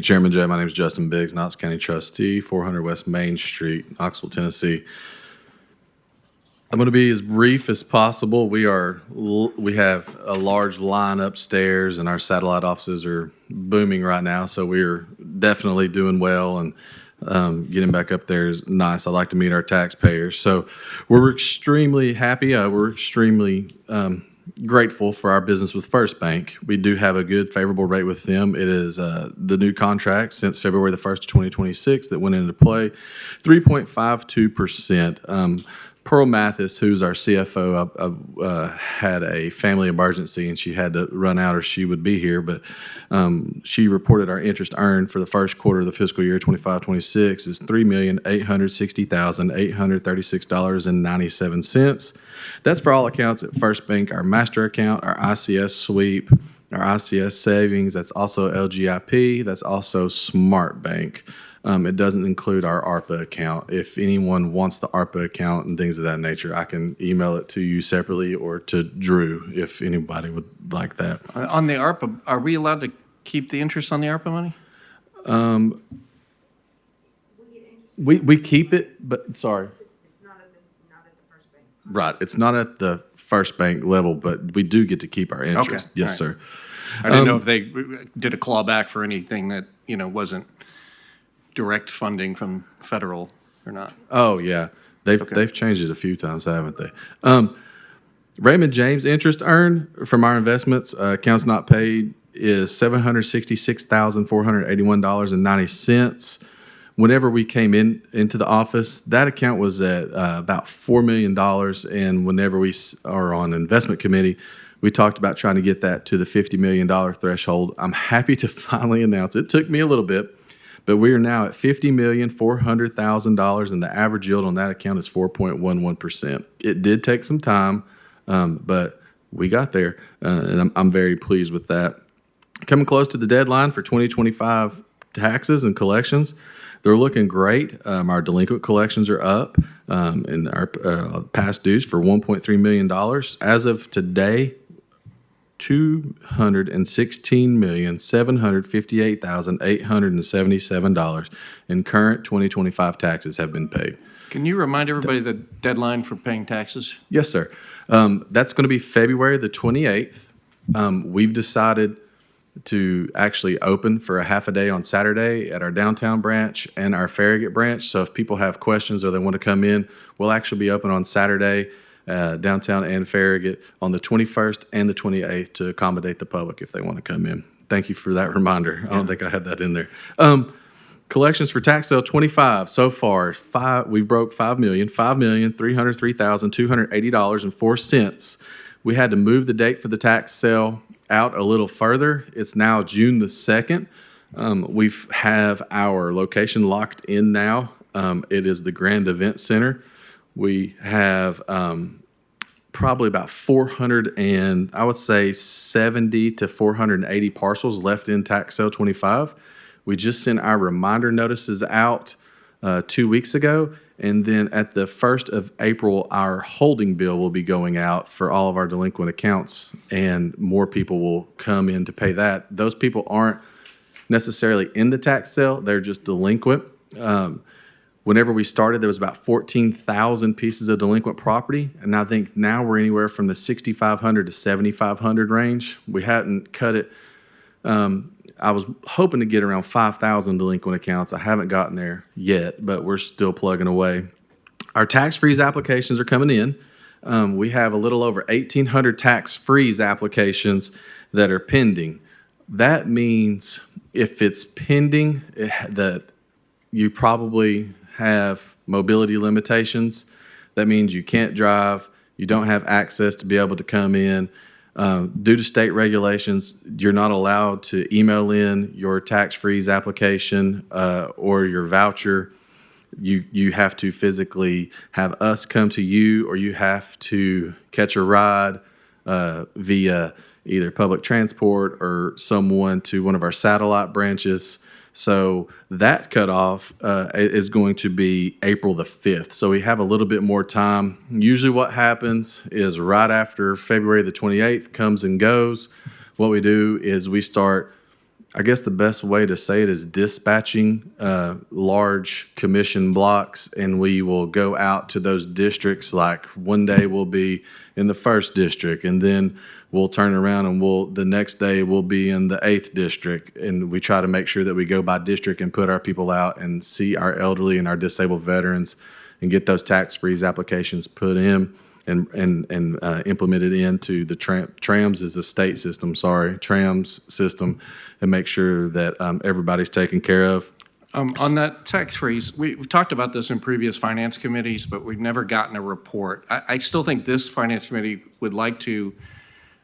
Chairman Jay. My name is Justin Biggs, Knox County Trustee, 400 West Main Street, Knoxville, Tennessee. I'm going to be as brief as possible. We have a large line upstairs, and our satellite offices are booming right now. So we're definitely doing well, and getting back up there is nice. I like to meet our taxpayers. So we're extremely happy. We're extremely grateful for our business with First Bank. We do have a good, favorable rate with them. It is the new contract since February the 1st, 2026 that went into play, 3.52%. Pearl Mathis, who's our CFO, had a family emergency and she had to run out or she would be here, but she reported our interest earned for the first quarter of the fiscal year 25-26 is $3,860,836.97. That's for all accounts at First Bank, our master account, our ICS sweep, our ICS savings. That's also LGIP. That's also Smart Bank. It doesn't include our ARPA account. If anyone wants the ARPA account and things of that nature, I can email it to you separately or to Drew if anybody would like that. On the ARPA, are we allowed to keep the interest on the ARPA money? We keep it, but sorry. It's not at the First Bank. Right. It's not at the First Bank level, but we do get to keep our interest. Okay. Yes, All right. sir. I didn't know if they did a clawback for anything that, wasn't direct funding from federal or not. Oh, yeah. They've changed it a few times, haven't they? Raymond James interest earned from our investments, accounts not paid, is $766,481.90. Whenever we came into the office, that account was at about $4 million. And whenever we are on investment committee, we talked about trying to get that to the $50 million threshold. I'm happy to finally announce it. It took me a little bit, but we are now at $50,400,000, and the average yield on that account is 4.11%. It did take some time, but we got there, and I'm very pleased with that. Coming close to the deadline for 2025 taxes and collections, they're looking great. Our delinquent collections are up, and our past dues for $1.3 million. As of today, $216,758,877 in current 2025 taxes have been paid. Can you remind everybody the deadline for paying taxes? Yes, sir. That's going to be February the 28th. We've decided to actually open for a half a day on Saturday at our downtown branch and our Farragut branch. So if people have questions or they want to come in, we'll actually be open on Saturday, downtown and Farragut on the 21st and the 28th to accommodate the public if they want to come in. Thank you for that reminder. I don't think I had that in there. Collections for tax sale 25 so far. We've broke $5,303,280.04. We had to move the date for the tax sale out a little further. It's now June the 2nd. We have our location locked in now. It is the Grand Event Center. We have probably about 470 to 480 parcels left in tax sale 25. We just sent our reminder notices out 2 weeks ago, and then at the 1st of April, our holding bill will be going out for all of our delinquent accounts, and more people will come in to pay that. Those people aren't necessarily in the tax sale, they're just delinquent. Whenever we started, there was about 14,000 pieces of delinquent property, and I think now we're anywhere from the 6,500 to 7,500 range. We hadn't cut it. I was hoping to get around 5,000 delinquent accounts. I haven't gotten there yet, but we're still plugging away. Our tax freeze applications are coming in. We have a little over 1,800 tax freeze applications that are pending. That means if it's pending, that you probably have mobility limitations. That means you can't drive, you don't have access to be able to come in. Due to state regulations, you're not allowed to email in your tax freeze application or your voucher. You have to physically have us come to you, or you have to catch a ride via either public transport or someone to one of our satellite branches. So that cutoff is going to be April the 5th. So we have a little bit more time. Usually what happens is right after February the 28th comes and goes, what we do is we start I guess the best way to say it is dispatching large commission blocks, and we will go out to those districts. Like one day we'll be in the 1st district, and then we'll turn around and the next day we'll be in the 8th district, and we try to make sure that we go by district and put our people out and see our elderly and our disabled veterans and get those tax freeze applications put in and implemented into the TRAMS is the state system, TRAMS system, and make sure that everybody's taken care of. On that tax freeze, we've talked about this in previous finance committees, but we've never gotten a report. I still think this finance committee would like to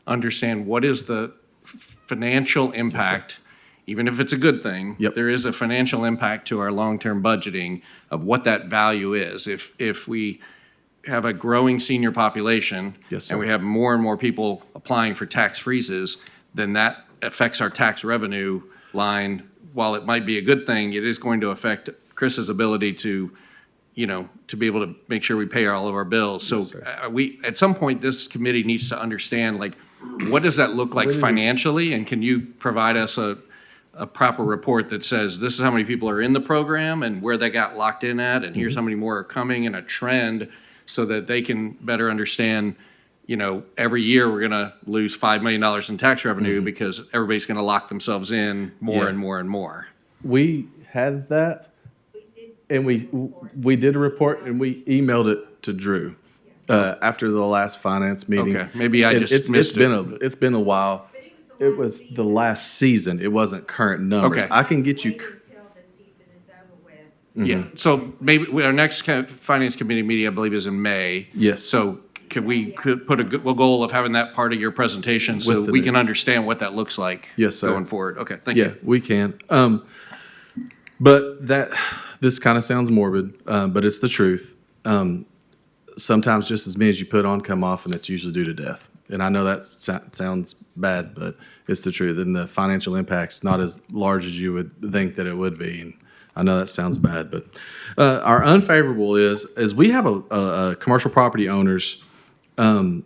understand what is the financial impact, even if it's a good thing. Yep. There is a financial impact to our long-term budgeting of what that value is. If we have a growing senior population, Yes, sir. and we have more and more people applying for tax freezes, then that affects our tax revenue line. While it might be a good thing, it is going to affect Chris's ability to be able to make sure we pay all of our bills. So at some point, this committee needs to understand, like, what does that look like financially? And can you provide us a proper report that says, this is how many people are in the program and where they got locked in at, and here's how many more are coming, and a trend, so that they can better understand, every year we're going to lose $5 million in tax revenue because everybody's going to lock themselves in more and more and more. We had that, and we did a report, and we emailed it to Drew after the last finance meeting. Okay, maybe I And just missed it. It's been a while. It was the last season. It wasn't current numbers. Okay. I can get you. Wait until the season is over with. Yeah, so maybe our next finance committee meeting, I believe, is in May. Yes. So could put a goal of having that part of your presentation so With the we new- can understand what that looks like Yes, sir. going forward? Okay, thank Yeah, you. we can. But this kind of sounds morbid, but it's the truth. Sometimes just as many as you put on come off, and it's usually due to death. And I know that sounds bad, but it's the truth. And the financial impact's not as large as you would think that it would be. And I know that sounds bad, but our unfavorable is we have a commercial property owners and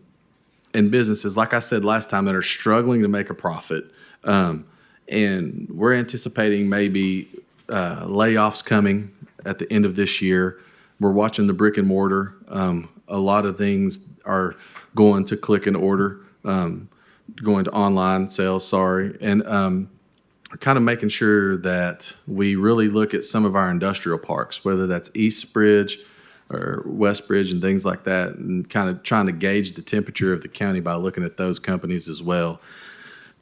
businesses, like I said last time, that are struggling to make a profit. And we're anticipating maybe layoffs coming at the end of this year. We're watching the brick and mortar. A lot of things are going to click and order, going to online sales, and kind of making sure that we really look at some of our industrial parks, whether that's East Bridge or West Bridge and things like that, and kind of trying to gauge the temperature of the county by looking at those companies as well.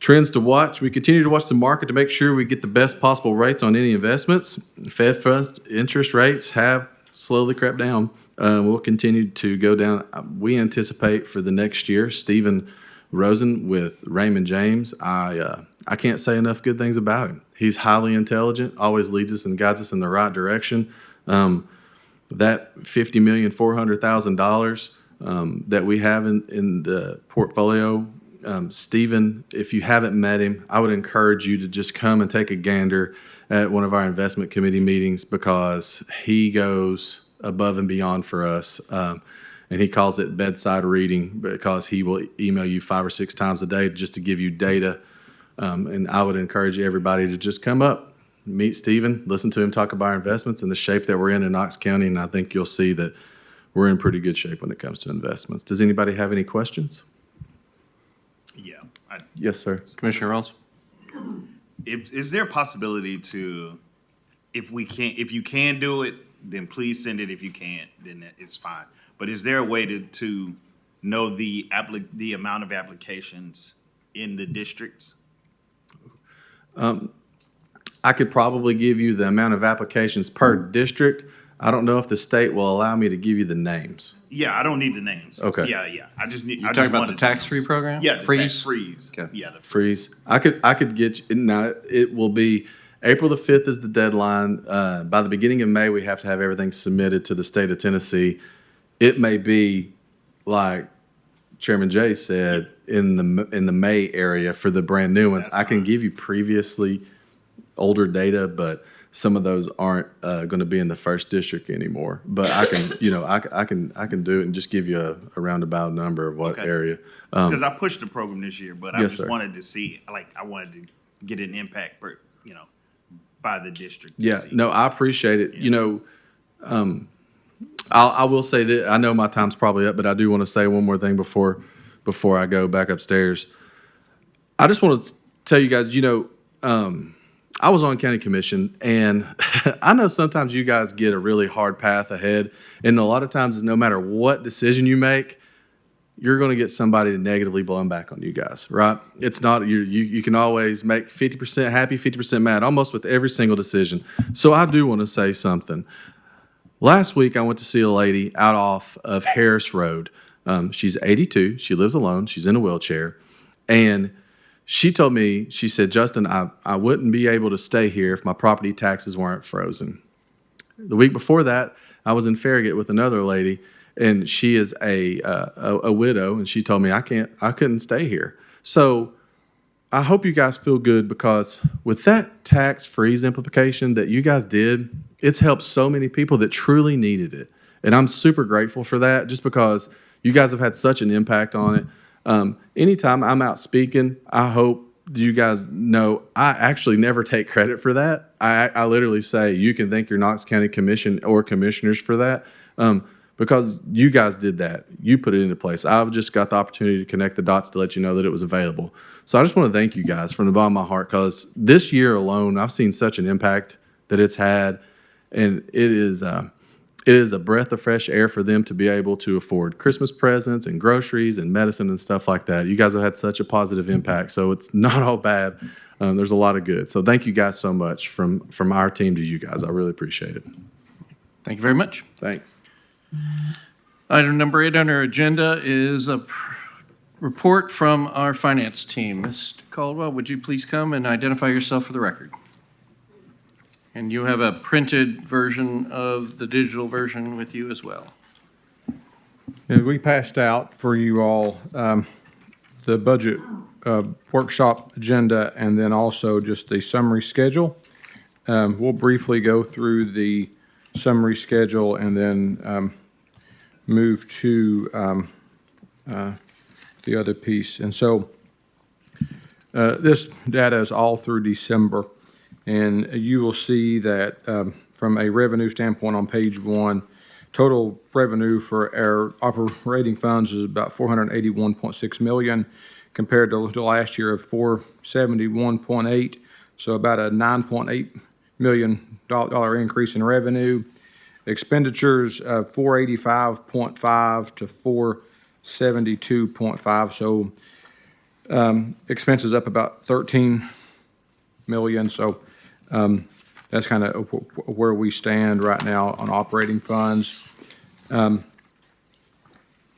Trends to watch. We continue to watch the market to make sure we get the best possible rates on any investments. Fed funds interest rates have slowly crept down. We'll continue to go down. We anticipate for the next year, Stephen Rosen with Raymond James. I can't say enough good things about him. He's highly intelligent, always leads us and guides us in the right direction. That $50,400,000 that we have in the portfolio, Stephen, if you haven't met him, I would encourage you to just come and take a gander at one of our investment committee meetings, because he goes above and beyond for us. And he calls it bedside reading, because he will email you 5 or 6 times a day just to give you data. And I would encourage everybody to just come up, meet Stephen, listen to him talk about our investments and the shape that we're in Knox County. And I think you'll see that we're in pretty good shape when it comes to investments. Does anybody have any questions? Yeah. Yes, sir. Commissioner Rawls? Is there a possibility to, if you can do it, then please send it. If you can't, then it's fine. But is there a way to know the amount of applications in the districts? I could probably give you the amount of applications per district. I don't know if the state will allow me to give you the names. Yeah, I don't need the names. Okay. Yeah. I just need. You're I talking just about the wanted tax-free program? Yeah, the Freeze? tax freeze. Okay. Yeah, the Freeze. I could get you. Now it will be April the 5th is the deadline. By the beginning of May, we have to have everything submitted to the state of Tennessee. It may be like Chairman Jay said in the May area for the brand new ones. That's I can fine. give you previously older data, but some of those aren't going to be in the 1st district anymore. But I can, I can do it and just give you a roundabout number of what Okay. area. because I pushed the program this year, but I Yes, just sir. wanted to see, I wanted to get an impact per, by the district. to Yeah, see. no, I appreciate it. I will say that I know my time's probably up, but I do want to say one more thing before I go back upstairs. I just want to tell you guys, I was on county commission, and I know sometimes you guys get a really hard path ahead, and a lot of times, no matter what decision you make, you're going to get somebody negatively blown back on you guys, right? It's not you can always make 50% happy, 50% mad, almost with every single decision. So I do want to say something. Last week, I went to see a lady out off of Harris Road. She's 82. She lives alone. She's in a wheelchair. And she told me, she said, Justin, I wouldn't be able to stay here if my property taxes weren't frozen. The week before that, I was in Farragut with another lady, and she is a widow, and she told me I couldn't stay here. So I hope you guys feel good, because with that tax freeze implication that you guys did, it's helped so many people that truly needed it. And I'm super grateful for that, just because you guys have had such an impact on it. Anytime I'm out speaking, I hope you guys know I actually never take credit for that. I literally say you can thank your Knox County Commission or commissioners for that. Because you guys did that. You put it into place. I've just got the opportunity to connect the dots to let you know that it was available. So I just want to thank you guys from the bottom of my heart, because this year alone, I've seen such an impact that it's had, and it is a breath of fresh air for them to be able to afford Christmas presents and groceries and medicine and stuff like that. You guys have had such a positive impact, so it's not all bad. There's a lot of good. So thank you guys so much from our team to you guys. I really appreciate it. Thank you very much. Thanks. Item number 8 on our agenda is a report from our finance team. Mr. Caldwell, would you please come and identify yourself for the record? And you have a printed version of the digital version with you as well. Yeah, we passed out for you all the budget workshop agenda, and then also just the summary schedule. We'll briefly go through the summary schedule and then move to the other piece. And so this data is all through December, and you will see that from a revenue standpoint on page 1, total revenue for our operating funds is about $481.6 million compared to last year of $471.8, so about a $9.8 million increase in revenue. Expenditures 485.5 to 472.5, so expenses up about 13 million. So that's kind of where we stand right now on operating funds. If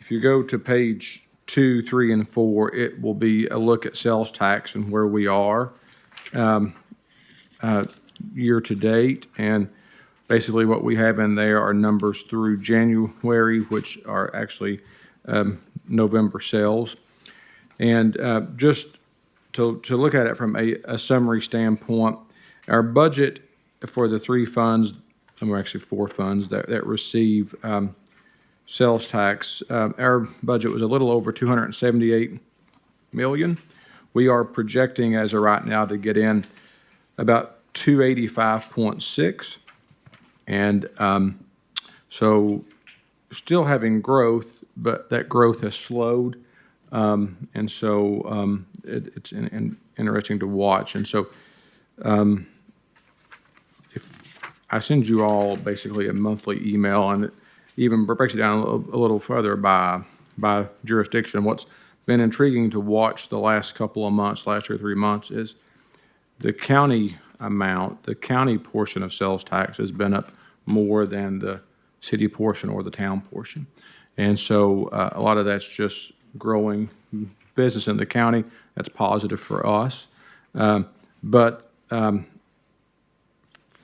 you go to page 2, 3, and 4, it will be a look at sales tax and where we are year to date. And basically what we have in there are numbers through January, which are actually November sales. And just to look at it from a summary standpoint, our budget for the 3 funds, and we're actually 4 funds that receive sales tax, our budget was a little over $278 million. We are projecting as of right now to get in about 285.6. And so still having growth, but that growth has slowed. And so it's interesting to watch. And so if I send you all basically a monthly email, and it even breaks it down a little further by jurisdiction. What's been intriguing to watch the last couple of months, last 2 or 3 months, is the county amount, the county portion of sales tax has been up more than the city portion or the town portion. And so a lot of that's just growing business in the county. That's positive for us. But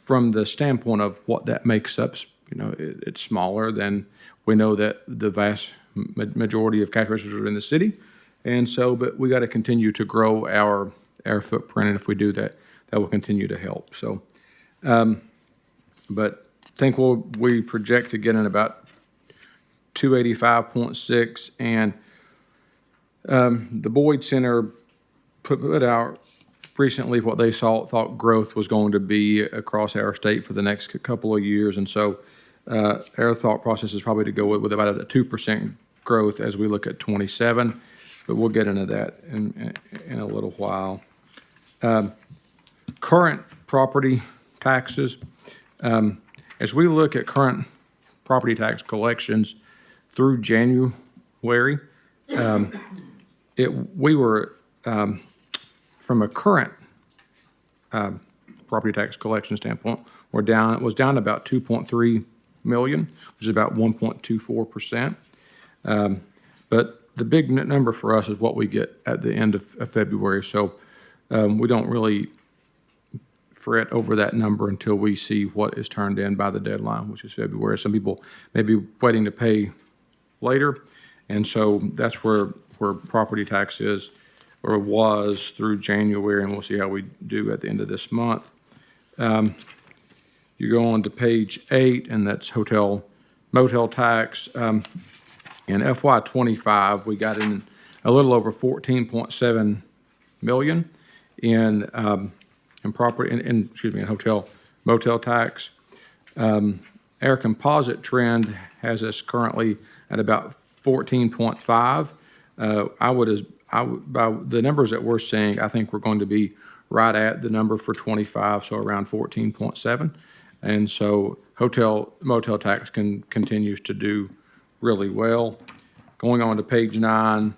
from the standpoint of what that makes up, it's smaller than we know that the vast majority of cash registers are in the city. And so, but we got to continue to grow our footprint. And if we do that, that will continue to help. So, but I think we project to get in about 285.6, and the Boyd Center put out recently what they thought growth was going to be across our state for the next couple of years. And so our thought process is probably to go with about a 2% growth as we look at 27, but we'll get into that in a little while. Current property taxes, as we look at current property tax collections through January, we were, from a current property tax collection standpoint, it was down about 2.3 million, which is about 1.24%. But the big number for us is what we get at the end of February. So we don't really fret over that number until we see what is turned in by the deadline, which is February. Some people may be waiting to pay later, and so that's where property tax is or was through January, and we'll see how we do at the end of this month. You go on to page 8, and that's hotel motel tax. In FY25, we got in a little over 14.7 million in hotel motel tax. Our composite trend has us currently at about 14.5. By the numbers that we're seeing, I think we're going to be right at the number for 25, so around 14.7. And so hotel motel tax continues to do really well. Going on to page 9,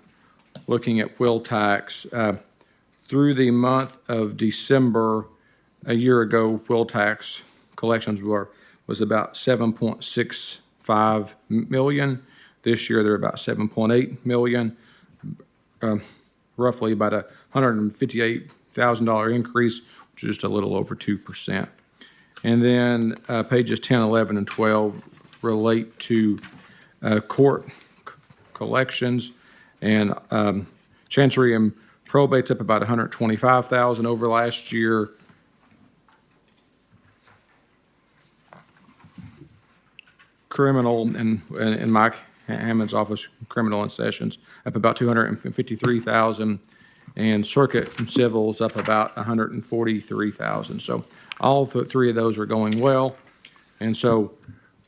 looking at wheel tax. Through the month of December, a year ago, wheel tax collections was about 7.65 million. This year, they're about 7.8 million, roughly about a $158,000 increase, which is just a little over 2%. And then pages 10, 11, and 12 relate to court collections, and chancery and probate's up about 125,000 over last year. Criminal and Mike Hammond's office, criminal and sessions, up about 253,000, and circuit and civils up about 143,000. So all three of those are going well, and so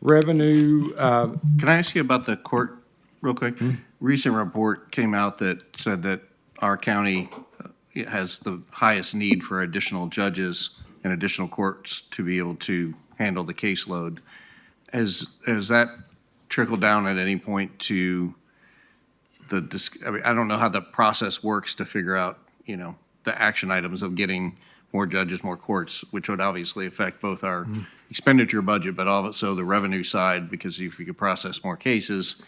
revenue. Can I ask you about the court real quick? Recent report came out that said that our county has the highest need for additional judges and additional courts to be able to handle the caseload. Has that trickled down at any point to I mean, I don't know how the process works to figure out, the action items of getting more judges, more courts, which would obviously affect both our expenditure budget, but also the revenue side, because if you could process more cases,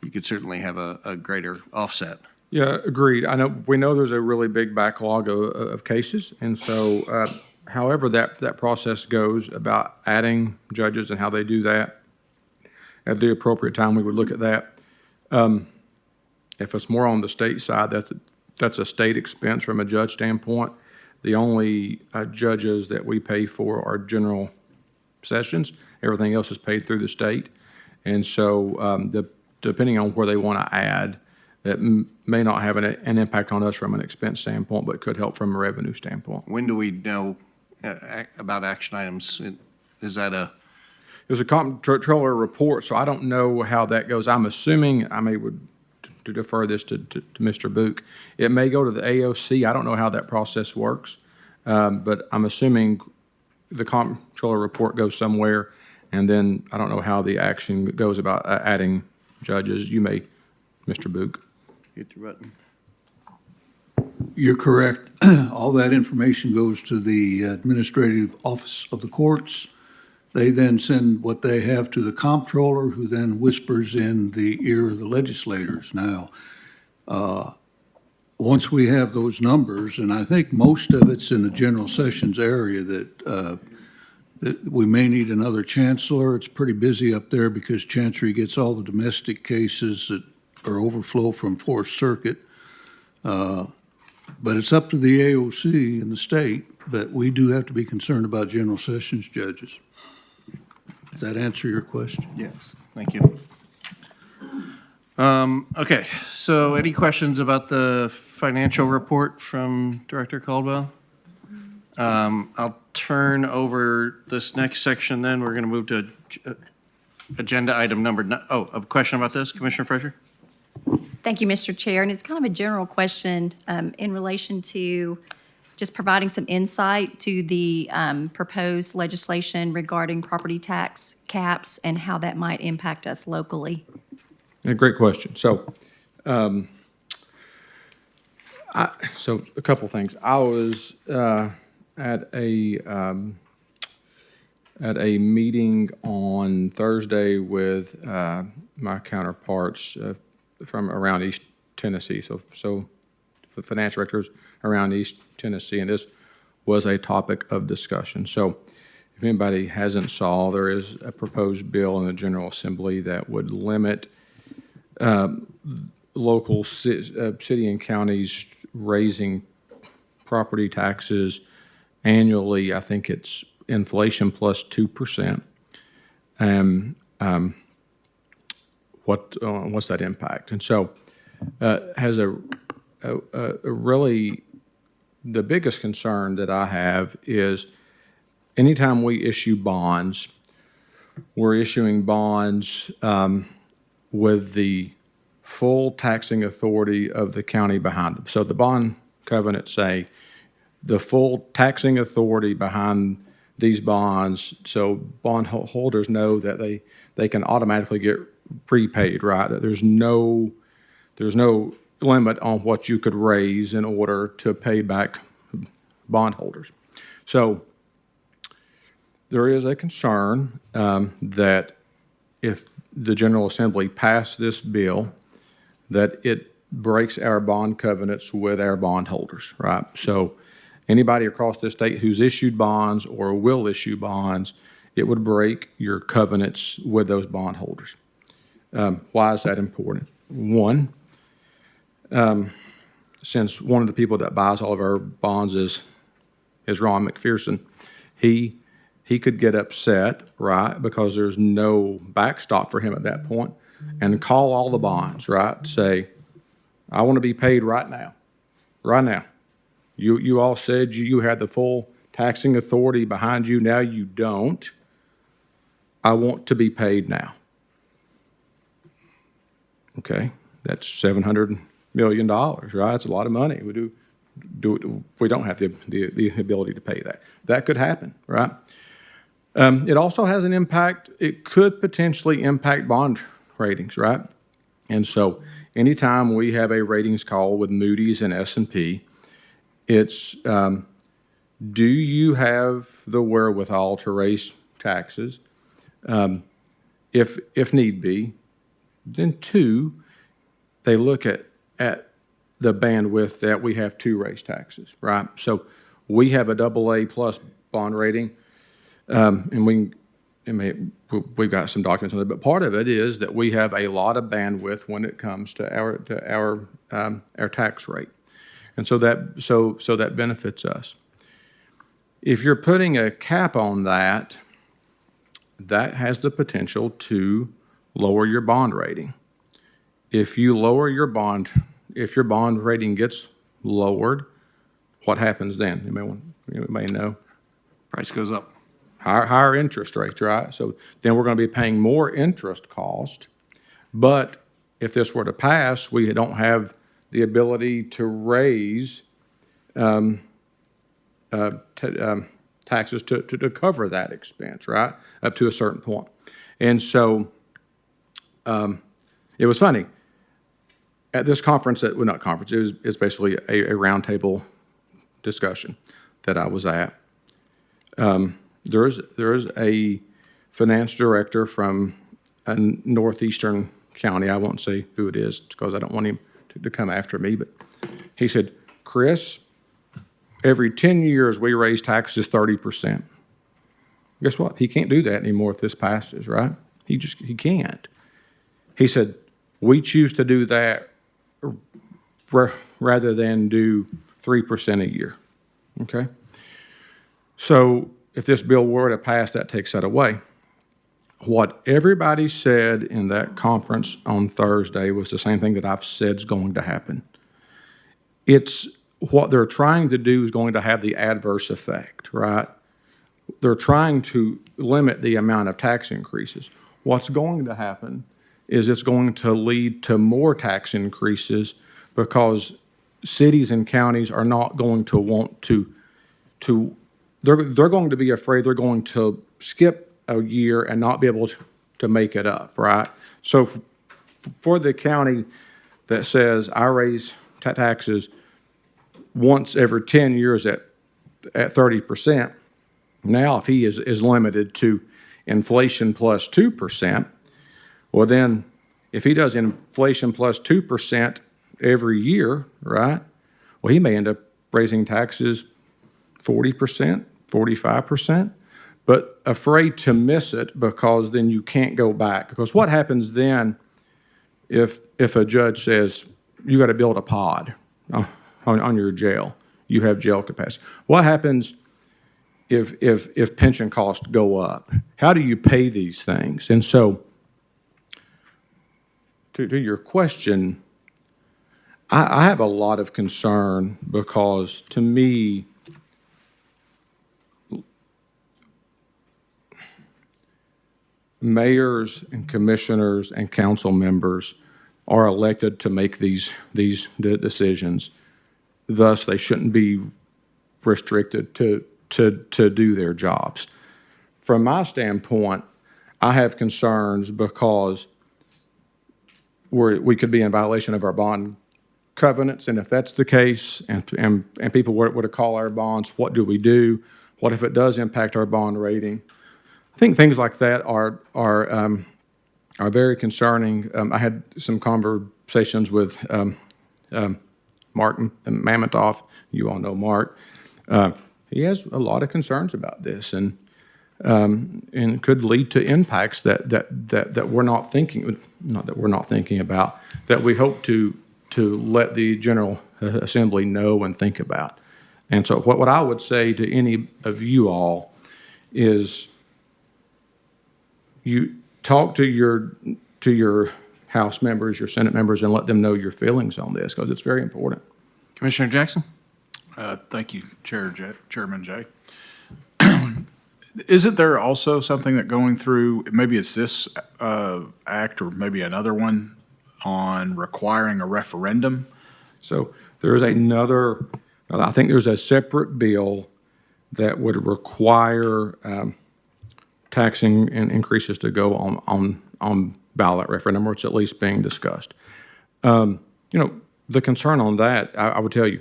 you could certainly have a greater offset. Yeah, agreed. We know there's a really big backlog of cases, and so however that process goes about adding judges and how they do that, at the appropriate time, we would look at that. If it's more on the state side, that's a state expense from a judge standpoint. The only judges that we pay for are general sessions. Everything else is paid through the state. And so depending on where they want to add, it may not have an impact on us from an expense standpoint, but could help from a revenue standpoint. When do we know about action items? Is that There's a comptroller report, so I don't know how that goes. I'm assuming, would to defer this to Mr. Book. It may go to the AOC. I don't know how that process works, but I'm assuming the comptroller report goes somewhere, and then I don't know how the action goes about adding judges. You may, Mr. Book. get to Rutten? You're correct. All that information goes to the administrative office of the courts. They then send what they have to the comptroller, who then whispers in the ear of the legislators. Now, once we have those numbers, and I think most of it's in the general sessions area, that we may need another chancellor. It's pretty busy up there because Chancery gets all the domestic cases that are overflow from Fourth Circuit. But it's up to the AOC in the state, but we do have to be concerned about general sessions judges. Does that answer your question? Yes, thank you. Okay, so any questions about the financial report from Director Caldwell? I'll turn over this next section then. We're going to move to agenda item number, a question about this, Commissioner Frazier? Thank you, Mr. Chair. And it's kind of a general question in relation to just providing some insight to the proposed legislation regarding property tax caps and how that might impact us locally. A great question. So, so a couple things. I was at a meeting on Thursday with my counterparts from around East Tennessee. So for finance directors around East Tennessee, and this was a topic of discussion. So if anybody hasn't saw, there is a proposed bill in the General Assembly that would limit local city and counties raising property taxes annually. I think it's inflation plus 2%. What's that impact? And so has a really, the biggest concern that I have is anytime we issue bonds, we're issuing bonds with the full taxing authority of the county behind them. So the bond covenants say the full taxing authority behind these bonds, so bond holders know that they can automatically get prepaid, right? That there's no limit on what you could raise in order to pay back bondholders. So there is a concern that if the General Assembly passed this bill, that it breaks our bond covenants with our bondholders, right? So anybody across the state who's issued bonds or will issue bonds, it would break your covenants with those bondholders. Why is that important? One, since one of the people that buys all of our bonds is Ron McPherson, he could get upset, right, because there's no backstop for him at that point, and call all the bonds, right, say, I want to be paid right now, right now. You all said you had the full taxing authority behind you. Now you don't. I want to be paid now. Okay, that's $700 million, right? That's a lot of money. We don't have the ability to pay that. That could happen, right? It also has an impact. It could potentially impact bond ratings, right? And so anytime we have a ratings call with Moody's and S&P, it's do you have the wherewithal to raise taxes if need be? Then two, they look at the bandwidth that we have to raise taxes, right? So we have a AA plus bond rating, and we've got some documents on it, but part of it is that we have a lot of bandwidth when it comes to our tax rate, and so that benefits us. If you're putting a cap on that, that has the potential to lower your bond rating. If you lower your bond, if your bond rating gets lowered, what happens then? You may know. Price goes up. Higher interest rates, right? So then we're going to be paying more interest cost. But if this were to pass, we don't have the ability to raise taxes to cover that expense, right? Up to a certain point. And so it was funny. At this conference, not conference, it's basically a roundtable discussion that I was at. There's a finance director from a northeastern county. I won't say who it is because I don't want him to come after me, but he said, Chris, every 10 years we raise taxes 30%. Guess what? He can't do that anymore if this passes, right? He can't. He said, we choose to do that rather than do 3% a year, okay? So if this bill were to pass, that takes that away. What everybody said in that conference on Thursday was the same thing that I've said is going to happen. It's what they're trying to do is going to have the adverse effect, right? They're trying to limit the amount of tax increases. What's going to happen is it's going to lead to more tax increases because cities and counties are not going to want to they're going to be afraid they're going to skip a year and not be able to make it up, right? So for the county that says I raise taxes once every 10 years at 30%, now if he is limited to inflation plus 2%, well then, if he does inflation plus 2% every year, right? Well, he may end up raising taxes 40%, 45%, but afraid to miss it because then you can't go back. Because what happens then if a judge says, you got to build a pod on your jail, you have jail capacity? What happens if pension costs go up? How do you pay these things? And so, to your question, I have a lot of concern because, to me, mayors and commissioners and council members are elected to make these decisions. Thus, they shouldn't be restricted to do their jobs. From my standpoint, I have concerns because we could be in violation of our bond covenants, and if that's the case, and people were to call our bonds, what do we do? What if it does impact our bond rating? I think things like that are very concerning. I had some conversations with Mark Mamontoff. You all know Mark. He has a lot of concerns about this, and could lead to impacts that we're not thinking, not that we're not thinking about, that we hope to let the General Assembly know and think about. And so what I would say to any of you all is, you talk to your House members, your Senate members, and let them know your feelings on this, because it's very important. Commissioner Jackson? Thank you, Chairman Jay. Isn't there also something that going through, maybe it's this act or maybe another one, on requiring a referendum? So there is another, I think there's a separate bill that would require taxing and increases to go on ballot referendum, or it's at least being discussed. The concern on that, I would tell you,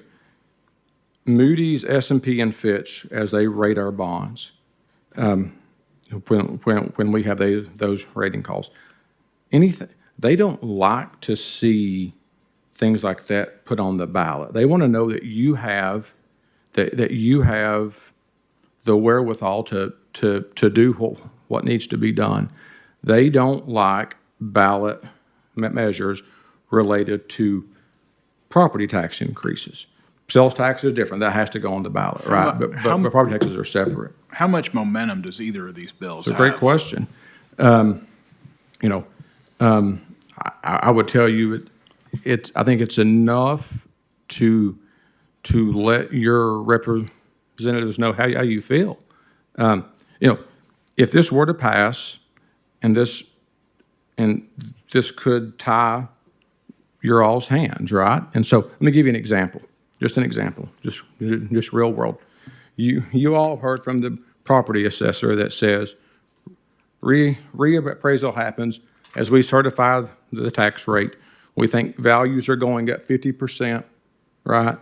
Moody's, S&P, and Fitch, as they rate our bonds, when we have those rating calls, they don't like to see things like that put on the ballot. They want to know that you have the wherewithal to do what needs to be done. They don't like ballot measures related to property tax increases. Sales tax is different. That has to go on the ballot, right? But property taxes are separate. How much momentum does either of these bills have? It's a great question. I would tell you, I think it's enough to let your representatives know how you feel. If this were to pass, and this could tie your all's hands, right? And so let me give you an example, just real world. You all have heard from the property assessor that says reappraisal happens as we certify the tax rate. We think values are going up 50%, right?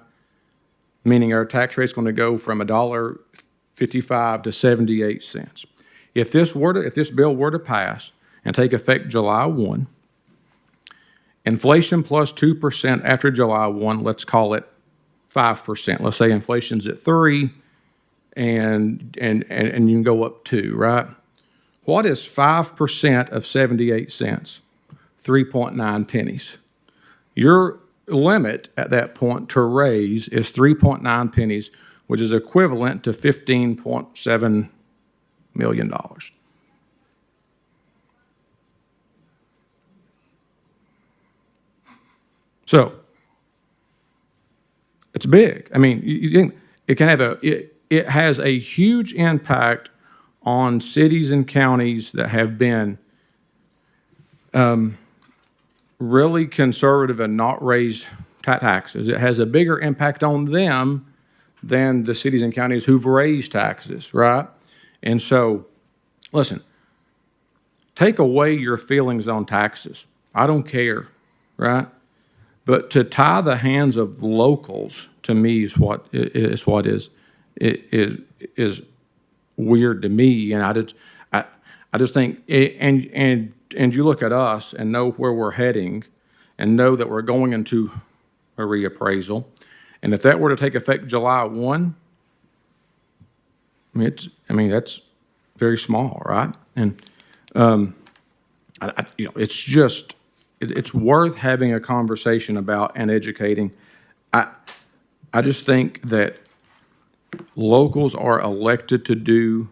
Meaning our tax rate's going to go from $1.55 to 78 cents. If this bill were to pass and take effect July 1, inflation plus 2% after July 1, let's call it 5%. Let's say inflation's at 3 and you can go up 2, right? What is 5% of 78 cents? 3.9 pennies. Your limit at that point to raise is 3.9 pennies, which is equivalent to $15.7 million. So, It's big. I mean, it can have it has a huge impact on cities and counties that have been really conservative and not raised taxes. It has a bigger impact on them than the cities and counties who've raised taxes, right? And so, listen, take away your feelings on taxes. I don't care, right? But to tie the hands of locals, to me, is weird to me. And I just think, and you look at us and know where we're heading, and know that we're going into a reappraisal. And if that were to take effect July 1, I mean that's very small, right? And it's just it's worth having a conversation about and educating. I just think that locals are elected to do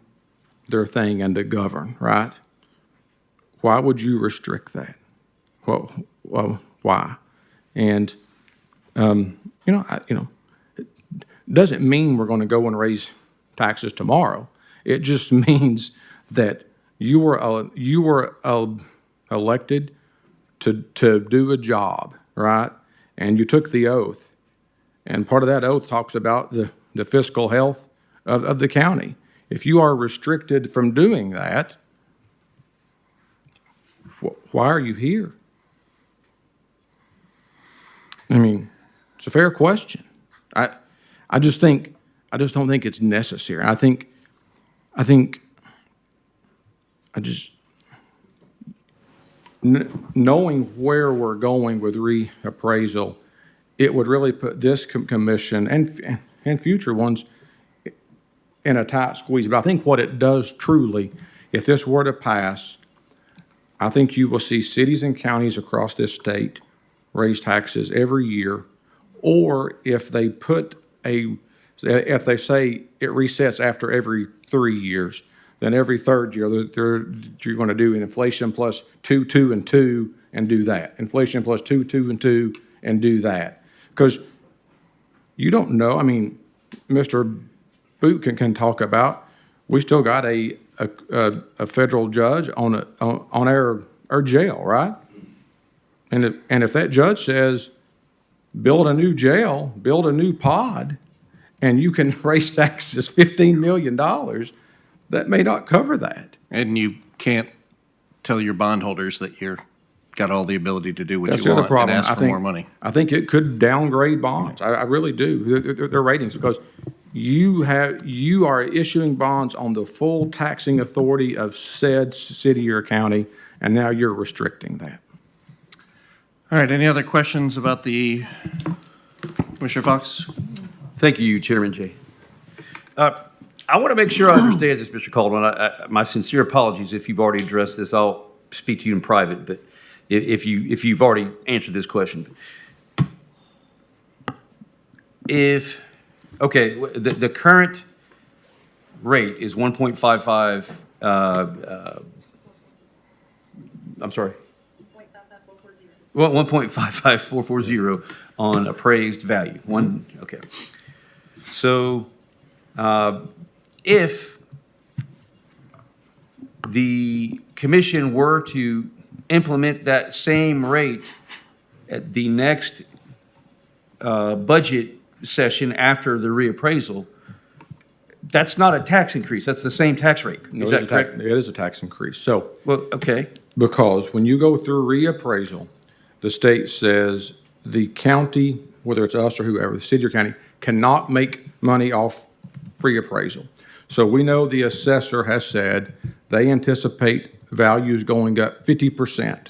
their thing and to govern, right? Why would you restrict that? Well, why? And it doesn't mean we're going to go and raise taxes tomorrow. It just means that you were elected to do a job, right? And you took the oath. And part of that oath talks about the fiscal health of the county. If you are restricted from doing that, why are you here? I mean, it's a fair question. I just don't think it's necessary. Knowing where we're going with reappraisal, it would really put this commission and future ones in a tight squeeze. But I think what it does truly, if this were to pass, I think you will see cities and counties across this state raise taxes every year, or if they if they say it resets after every 3 years, then every third year you're going to do an inflation plus 2, 2, and 2 and do that. Inflation plus 2, 2, and 2 and do that. Because you don't know. I mean, Mr. Boot can talk about. We still got a federal judge on our jail, right? And if that judge says, build a new jail, build a new pod, and you can raise taxes $15 million, that may not cover that. And you can't tell your bondholders that you're got all the ability to do what That's you the other want and problem. ask for more money. I think it could downgrade bonds. I really do, their ratings, because you are issuing bonds on the full taxing authority of said city or county, and now you're restricting that. All right, any other questions about the, Commissioner Fox? Thank you, Chairman Jay. I want to make sure I understand this, Mr. Caldwell. My sincere apologies if you've already addressed this. I'll speak to you in private, but if you've already answered this question. The current rate is 1.55, I'm sorry. 1.55440 on appraised value. Okay. So if the commission were to implement that same rate at the next budget session after the reappraisal, that's not a tax increase. That's the same tax rate. Is that correct? It is a tax increase. So, Well, okay. because when you go through reappraisal, the state says the county, whether it's us or whoever, the city or county, cannot make money off reappraisal. So we know the assessor has said they anticipate values going up 50%,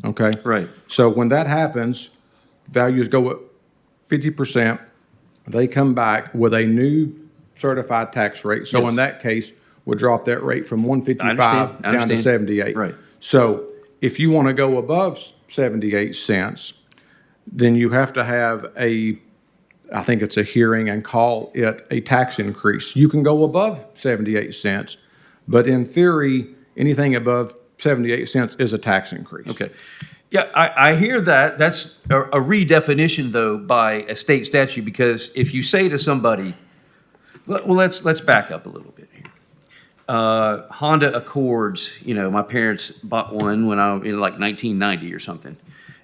okay? Right. So when that happens, values go up 50%, they come back with a new certified tax rate. So in that case, we'll drop that rate from 155 I down to understand. 78. Right. So if you want to go above 78 cents, then you have to have I think it's a hearing and call it a tax increase. You can go above 78 cents, but in theory, anything above 78 cents is a tax increase. Okay. Yeah, I hear that. That's a redefinition, though, by a state statute, because if you say to somebody, well, let's back up a little bit here. Honda Accords, my parents bought one when I was in like 1990 or something,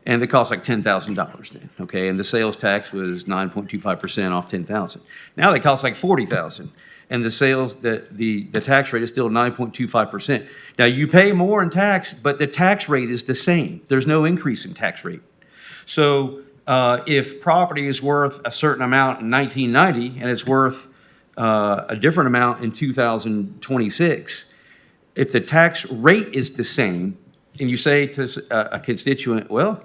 and they cost like $10,000 then, okay? And the sales tax was 9.25% off 10,000. Now they cost like 40,000. And the tax rate is still 9.25%. Now, you pay more in tax, but the tax rate is the same. There's no increase in tax rate. So if property is worth a certain amount in 1990 and it's worth a different amount in 2026, if the tax rate is the same, and you say to a constituent, well,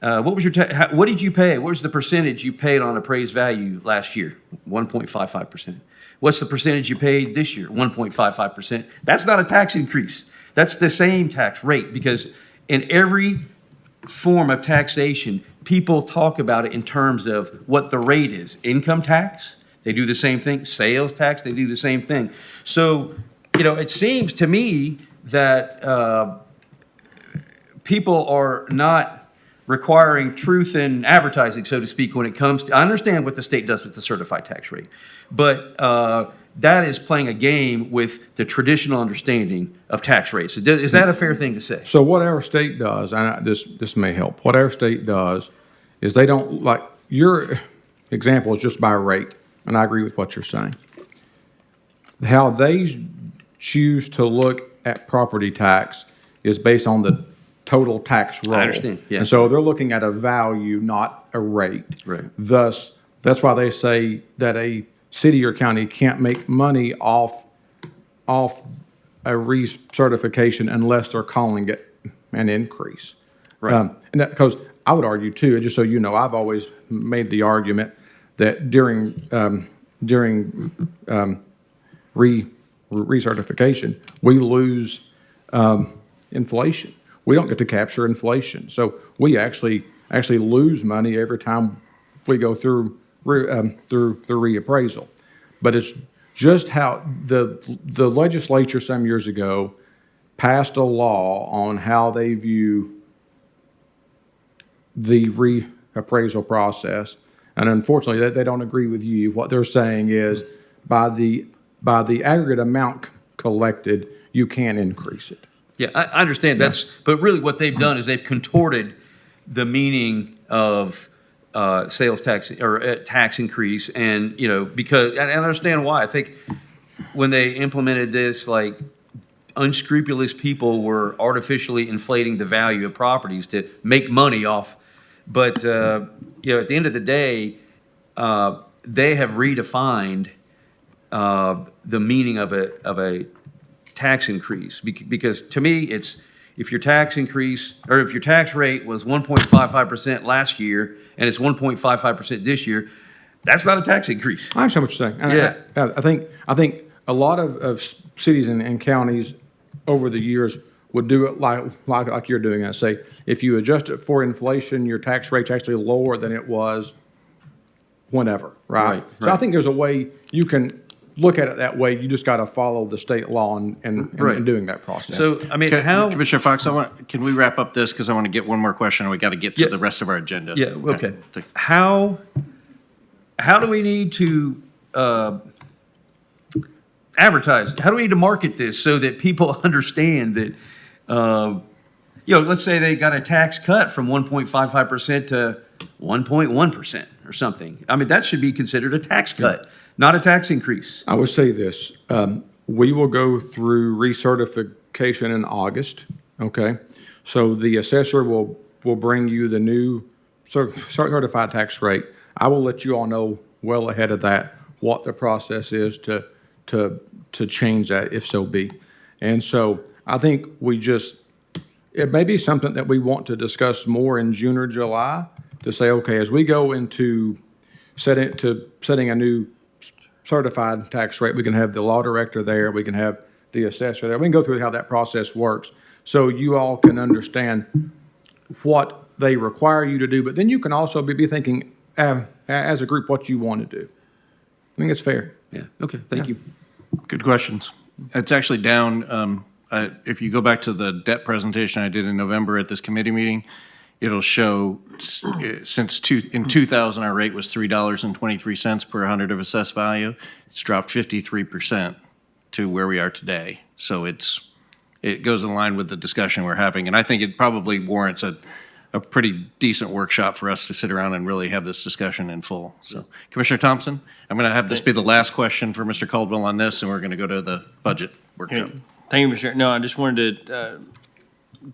what did you pay? What was the percentage you paid on appraised value last year? 1.55%. What's the percentage you paid this year? 1.55%. That's not a tax increase. That's the same tax rate, because in every form of taxation, people talk about it in terms of what the rate is. Income tax, they do the same thing. Sales tax, they do the same thing. So, it seems to me that people are not requiring truth in advertising, so to speak, when it comes to, I understand what the state does with the certified tax rate, but that is playing a game with the traditional understanding of tax rates. Is that a fair thing to say? So what our state does, and this may help, what our state does is they don't, like, your example is just by rate, and I agree with what you're saying. How they choose to look at property tax is based on the total tax roll. I understand, yeah. And so they're looking at a value, not a rate. Right. Thus, that's why they say that a city or county can't make money off a recertification unless they're calling it an increase. Right. And because I would argue too, just so you know, I've always made the argument that during recertification, we lose inflation. We don't get to capture inflation. So we actually lose money every time we go through the reappraisal. But it's just how the legislature some years ago passed a law on how they view the reappraisal process. And unfortunately, they don't agree with you. What they're saying is by the aggregate amount collected, you can increase it. Yeah, I understand but really what they've done is they've contorted the meaning of sales tax or tax increase, and because and I understand why. I think when they implemented this, like, unscrupulous people were artificially inflating the value of properties to make money off. But at the end of the day, they have redefined the meaning of a tax increase, because to me, it's if your tax increase or if your tax rate was 1.55% last year and it's 1.55% this year, that's not a tax increase. I understand what you're saying. And Yeah. I think a lot of cities and counties over the years would do it like you're doing it. Say, if you adjust it for inflation, your tax rate's actually lower than it was whenever, right? So I think there's a way you can look at it that way. You just got to follow the state law in doing that process. So, I mean, Commissioner Fox, can we wrap up this? Because I want to get one more question, and we got to get to Yeah. the rest of our agenda. Yeah, okay. How do we need to advertise? How do we need to market this so that people understand that, let's say they got a tax cut from 1.55% to 1.1% or something. I mean, that should be considered a tax cut, not a tax increase. I would say this, we will go through recertification in August, okay? So the assessor will bring you the new certified tax rate. I will let you all know well ahead of that what the process is to change that, if so be. And so I think it may be something that we want to discuss more in June or July, to say, okay, as we go into setting a new certified tax rate, we can have the law director there, we can have the assessor there, we can go through how that process works, so you all can understand what they require you to do, but then you can also be thinking, as a group, what you want to do. I think it's fair. Yeah, okay, thank you. Good questions. It's actually down, if you go back to the debt presentation I did in November at this committee meeting, it'll show in 2000, our rate was $3.23 per 100 of assessed value. It's dropped 53% to where we are today. So it goes in line with the discussion we're having. And I think it probably warrants a pretty decent workshop for us to sit around and really have this discussion in full. So Commissioner Thompson, I'm going to have this be the last question for Mr. Caldwell on this, and we're going to go to the budget workshop. Thank you, Mr. Chair. No, I just wanted to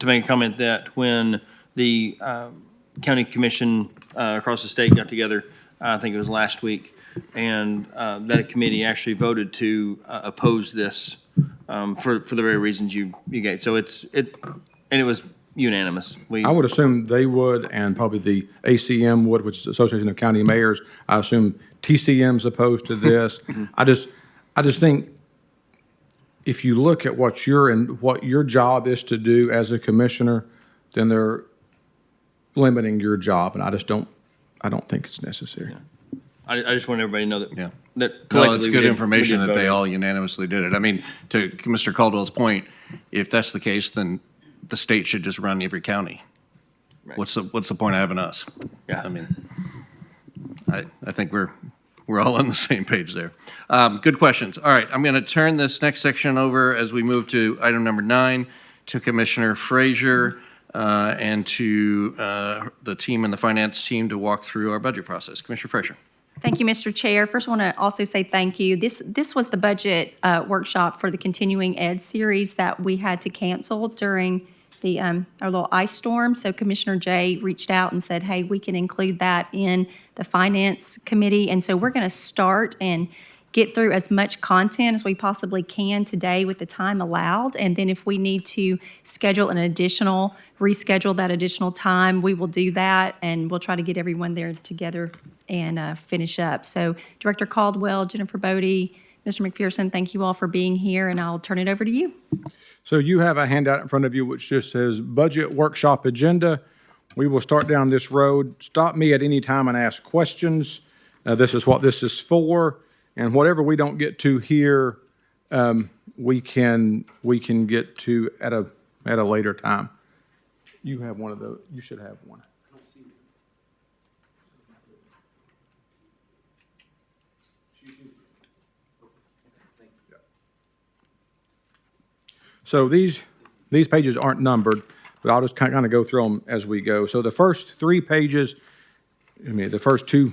make a comment that when the county commission across the state got together, I think it was last week, and that committee actually voted to oppose this for the very reasons you gave. So it was unanimous. I would assume they would, and probably the ACM would, which is the Association of County Mayors. I assume TCM's opposed to this. I just think if you look at what your job is to do as a commissioner, then they're limiting your job, and I don't think it's necessary. I just want everybody to know that. Yeah. That No, collectively it's we good did- information we did that they vote. all unanimously did it. I mean, to Mr. Caldwell's point, if that's the case, then the state should just run every county. Right. What's the point of having us? Yeah. I mean, I think we're all on the same page there. Good questions. All right, I'm going to turn this next section over as we move to item number 9 to Commissioner Frazier and to the team and the finance team to walk through our budget process. Commissioner Frazier. Thank you, Mr. Chair. First, I want to also say thank you. This was the budget workshop for the continuing ed series that we had to cancel during the our little ice storm. So Commissioner Jay reached out and said, hey, we can include that in the finance committee. And so we're going to start and get through as much content as we possibly can today with the time allowed. And then if we need to reschedule that additional time, we will do that. And we'll try to get everyone there together and finish up. So Director Caldwell, Jennifer Bodie, Mr. McPherson, thank you all for being here, and I'll turn it over to you. So you have a handout in front of you which just says Budget Workshop Agenda. We will start down this road. Stop me at any time and ask questions. This is what this is for, and whatever we don't get to here, we can get to at a later time. You have one of those. You should have one. So these pages aren't numbered, but I'll just kind of go through them as we go. So the first 3 pages, the first two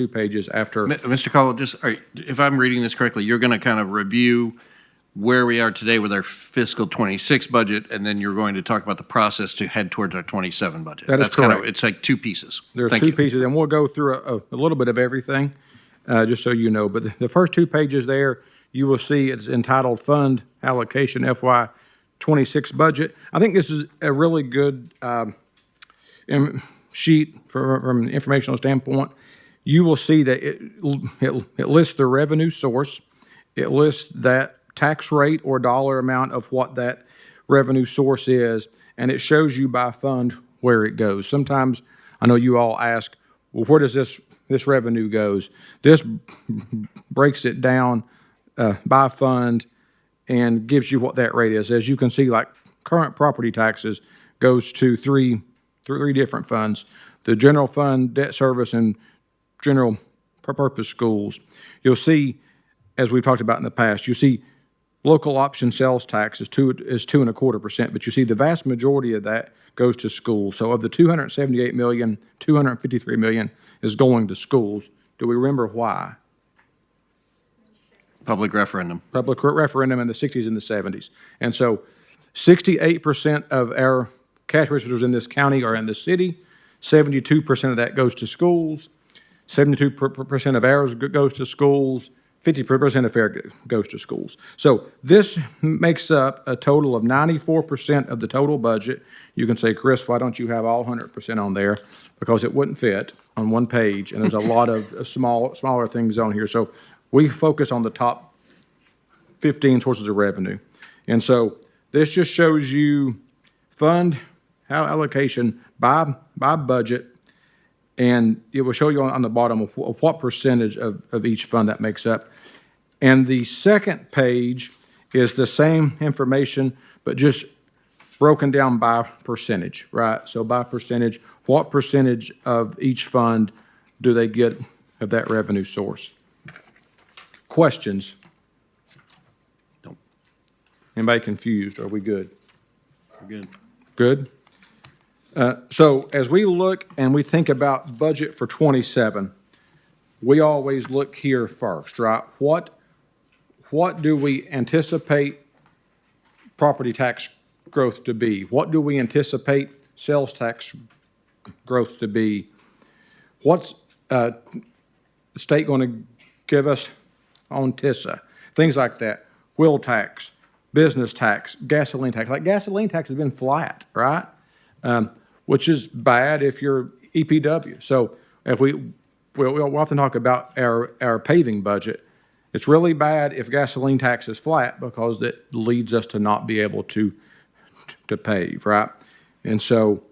pages after. Mr. Caldwell, if I'm reading this correctly, you're going to kind of review where we are today with our fiscal 26 budget, and then you're going to talk about the process to head towards our 27 budget. That is That's kind of, correct. it's like 2 pieces. There's Thank 2 you. pieces, and we'll go through a little bit of everything, just so you know. But the first 2 pages there, you will see it's entitled Fund Allocation FY 26 Budget. I think this is a really good sheet from an informational standpoint. You will see that it lists the revenue source. It lists that tax rate or dollar amount of what that revenue source is, and it shows you by fund where it goes. Sometimes, I know you all ask, well, where does this revenue goes? This breaks it down by fund and gives you what that rate is. As you can see, like current property taxes goes to three different funds: the general fund, debt service, and general purpose schools. You'll see, as we've talked about in the past, you see local option sales tax is 2.25%, but you see the vast majority of that goes to schools. So of the $278 million, $253 million is going to schools. Do we remember why? Public referendum. Public referendum in the 60s and the 70s. And so 68% of our cash registers in this county are in the city. 72% of that goes to schools. 72% of ours goes to schools. 50% of fair goes to schools. So this makes up a total of 94% of the total budget. You can say, Chris, why don't you have all 100% on there? Because it wouldn't fit on one page, and there's a lot of smaller things on here. So we focus on the top 15 sources of revenue. And so this just shows you fund allocation by budget, and it will show you on the bottom of what percentage of each fund that makes up. And the second page is the same information, but just broken down by percentage, right? So by percentage, what percentage of each fund do they get of that revenue source? Questions? Anybody confused? Are we good? We're good. Good? So as we look and we think about budget for '27, we always look here first, right? What do we anticipate property tax growth to be? What do we anticipate sales tax growth to be? What's the state going to give us on TISA? Things like that. Wheel tax, business tax, gasoline tax. Like gasoline tax has been flat, right? Which is bad if you're EPW. So if we often talk about our paving budget. It's really bad if gasoline tax is flat because it leads us to not be able to pave, right? And so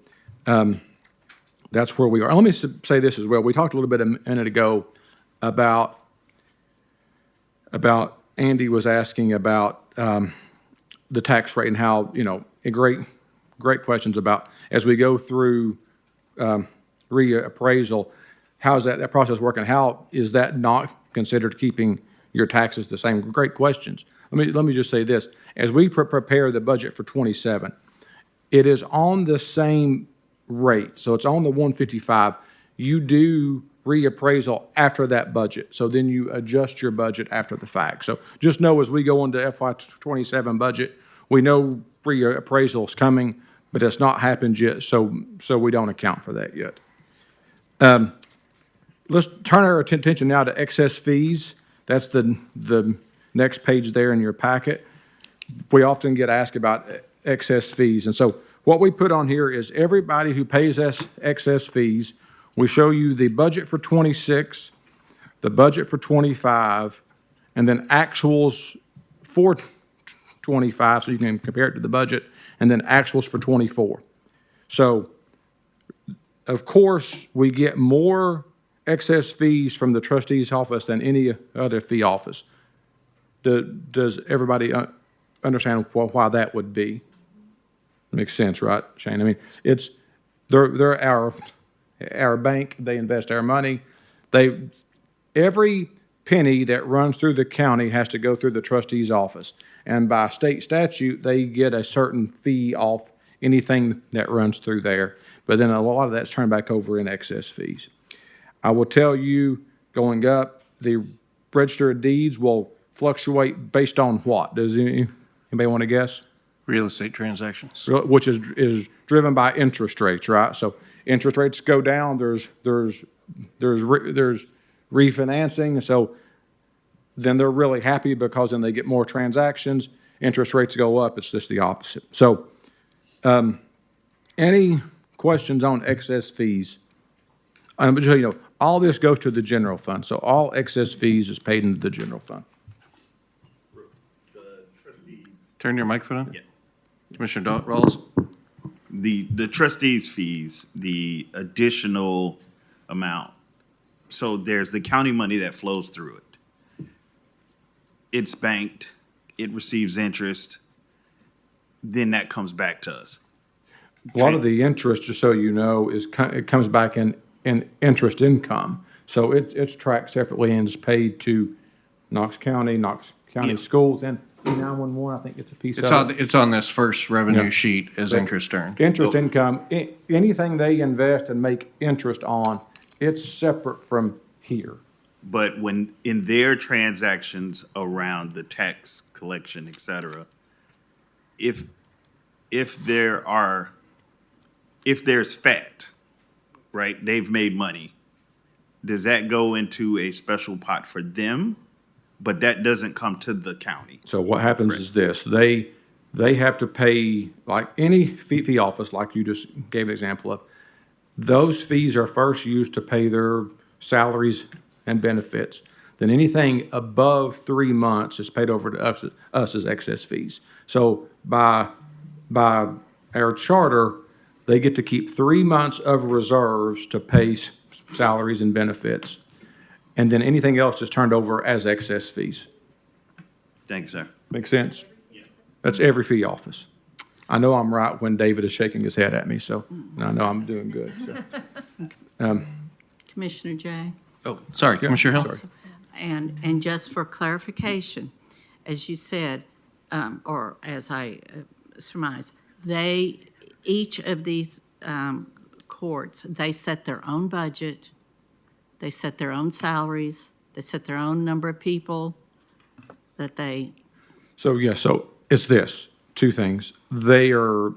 that's where we are. Let me say this as well. We talked a little bit a minute ago about Andy was asking about the tax rate and how, great questions about as we go through reappraisal, how's that process working? How is that not considered keeping your taxes the same? Great questions. Let me just say this. As we prepare the budget for '27, it is on the same rate. So it's on the 155. You do reappraisal after that budget. So then you adjust your budget after the fact. So just know as we go into FY '27 budget, we know reappraisal is coming, but it's not happened yet, so we don't account for that yet. Let's turn our attention now to excess fees. That's the next page there in your packet. We often get asked about excess fees. And so what we put on here is everybody who pays us excess fees. We show you the budget for '26, the budget for '25, and then actuals for '25, so you can compare it to the budget, and then actuals for '24. So, of course, we get more excess fees from the trustee's office than any other fee office. Does everybody understand why that would be? Makes sense, right, Shane? I mean, they're our bank. They invest our money. Every penny that runs through the county has to go through the trustee's office. And by state statute, they get a certain fee off anything that runs through there. But then a lot of that's turned back over in excess fees. I will tell you, going up, the register of deeds will fluctuate based on what? Does anybody want to guess? Real estate transactions. Which is driven by interest rates, right? So interest rates go down, there's refinancing, so then they're really happy because then they get more transactions. Interest rates go up, it's just the opposite. So any questions on excess fees? But all this goes to the general fund, so all excess fees is paid into the general fund. The trustees. Turn your microphone on. Yeah. Commissioner Rawls? The trustees' fees, the additional amount. So there's the county money that flows through it. It's banked, it receives interest, then that comes back to us. A lot of the interest, just so you know, it comes back in interest income. So it's tracked separately and is paid to Knox County Yeah. schools, and 911, I think it's a piece of it. It's on this first revenue Yeah. sheet as So- interest earned. Interest income, anything they invest and make interest on, it's separate from here. But when, in their transactions around the tax collection, et cetera, if there's fat, right, they've made money, does that go into a special pot for them? But that doesn't come to the county. So what happens is this, they have to pay, like any fee office, like you just gave an example of, those fees are first used to pay their salaries and benefits. Then anything above 3 months is paid over to us as excess fees. So by our charter, they get to keep 3 months of reserves to pay salaries and benefits. And then anything else is turned over as excess fees. Thank you, sir. Make sense? That's every fee office. I know I'm right when David is shaking his head at me, so I know I'm doing good, so. Commissioner Jay? Oh, sorry, Commissioner Hill? Sorry. And just for clarification, as you said, or as I surmise, each of these courts, they set their own budget, they set their own salaries, they set their own number of people that they, So, yeah, so it's this, two things. They are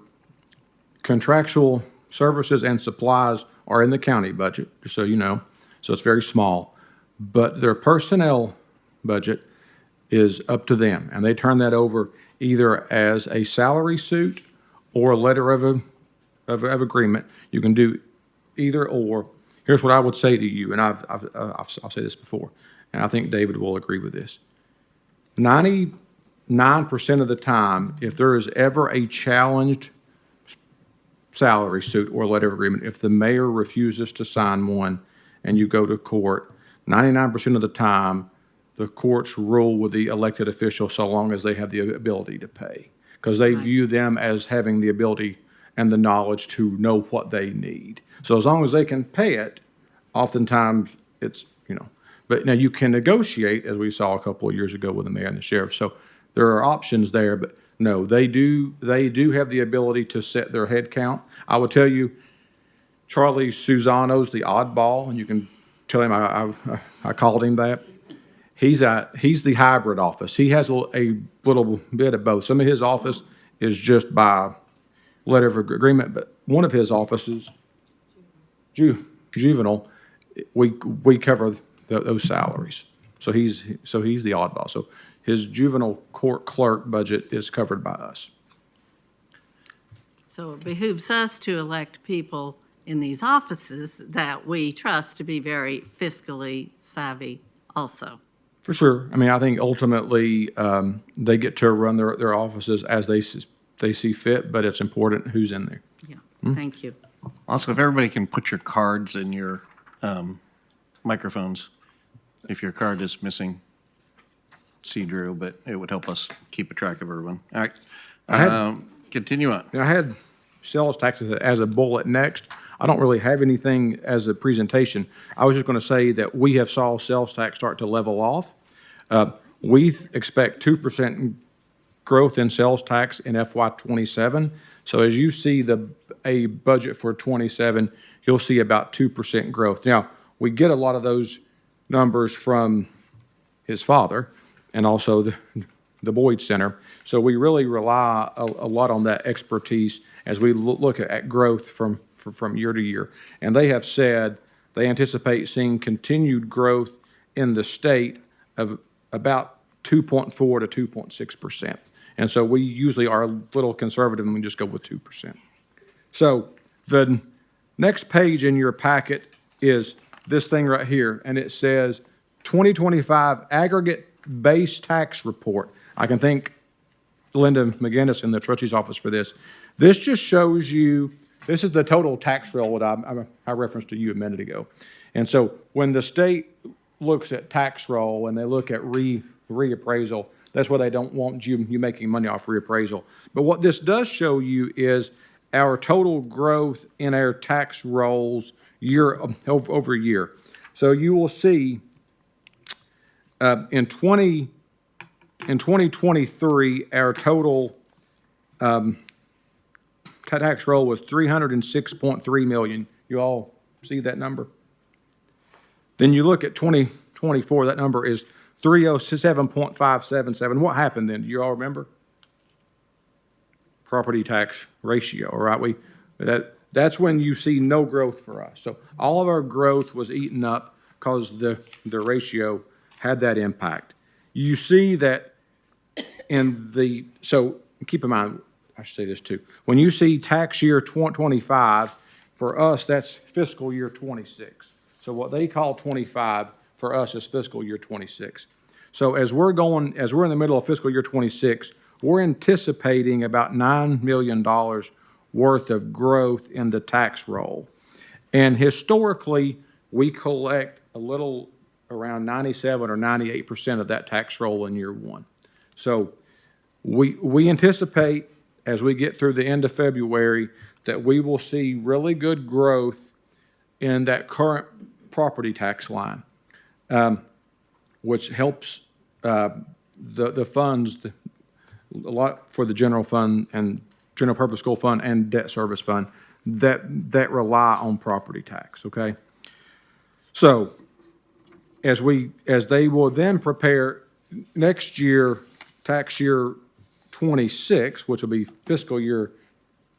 contractual services and supplies are in the county budget, just so you know. So it's very small. But their personnel budget is up to them, and they turn that over either as a salary suit or a letter of agreement. You can do either or. Here's what I would say to you, and I'll say this before, and I think David will agree with this. 99% of the time, if there is ever a challenged salary suit or letter of agreement, if the mayor refuses to sign one and you go to court, 99% of the time, the courts rule with the elected official so long as they have the ability to pay. Because they view them as having the ability and the knowledge to know what they need. So as long as they can pay it, oftentimes it's, but now you can negotiate, as we saw a couple of years ago with the mayor and the sheriff. So there are options there, but no, they do have the ability to set their head count. I will tell you, Charlie Susano's the oddball, and you can tell him I called him that. He's the hybrid office. He has a little bit of both. Some of his office is just by letter of agreement, but one of his offices, juvenile, we cover those salaries. So he's the oddball. So his juvenile court clerk budget is covered by us. so it behooves us to elect people in these offices that we trust to be very fiscally savvy also. For sure. I mean, I think ultimately they get to run their offices as they see fit, but it's important who's in there. Yeah, thank you. Also, if everybody can put your cards in your microphones, if your card is missing, see Drew, but it would help us keep a track of everyone. All right, continue on. I had sales taxes as a bullet next. I don't really have anything as a presentation. I was just going to say that we have saw sales tax start to level off. We expect 2% growth in sales tax in FY '27. So as you see a budget for '27, you'll see about 2% growth. Now, we get a lot of those numbers from his father and also the Boyd Center. So we really rely a lot on that expertise as we look at growth from year to year. And they have said they anticipate seeing continued growth in the state of about 2.4 to 2.6%. And so we usually are a little conservative and we just go with 2%. So the next page in your packet is this thing right here, and it says 2025 aggregate base tax report. I can thank Linda McGinnis in the trustee's office for this. This just shows you, this is the total tax roll that I referenced to you a minute ago. And so when the state looks at tax roll and they look at reappraisal, that's why they don't want you making money off reappraisal. But what this does show you is our total growth in our tax rolls year over year. So you will see in 2023, our total tax roll was $306.3 million. You all see that number? Then you look at 2024, that number is 307.577. What happened then? Do you all remember? Property tax ratio, all right? That's when you see no growth for us. So all of our growth was eaten up because the ratio had that impact. You see that so keep in mind, I should say this too. When you see tax year 2025, for us, that's fiscal year 26. So what they call 25 for us is fiscal year 26. So as we're in the middle of fiscal year 26, we're anticipating about $9 million worth of growth in the tax roll. And historically, we collect a little around 97 or 98% of that tax roll in year one. So We anticipate, as we get through the end of February, that we will see really good growth in that current property tax line, which helps the funds, a lot for the general fund and general purpose school fund and debt service fund that rely on property tax, okay? So as they will then prepare next year, tax year 26, which will be fiscal year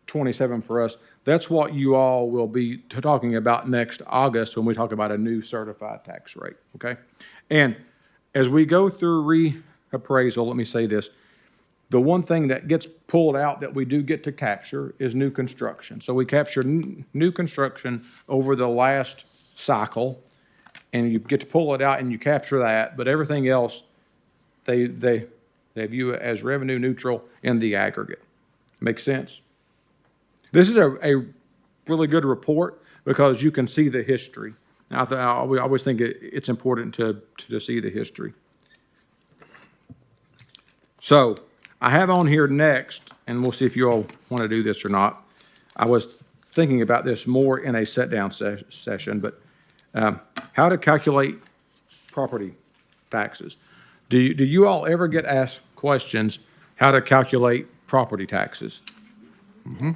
27 for us, that's what you all will be talking about next August when we talk about a new certified tax rate, okay? And as we go through reappraisal, let me say this, the one thing that gets pulled out that we do get to capture is new construction. So we capture new construction over the last cycle, and you get to pull it out and you capture that, but everything else, they view it as revenue neutral in the aggregate. Make sense? This is a really good report because you can see the history. I always think it's important to see the history. So I have on here next, and we'll see if you all want to do this or not. I was thinking about this more in a sit-down session, but how to calculate property taxes. Do you all ever get asked questions how to calculate property taxes? Mm-hmm.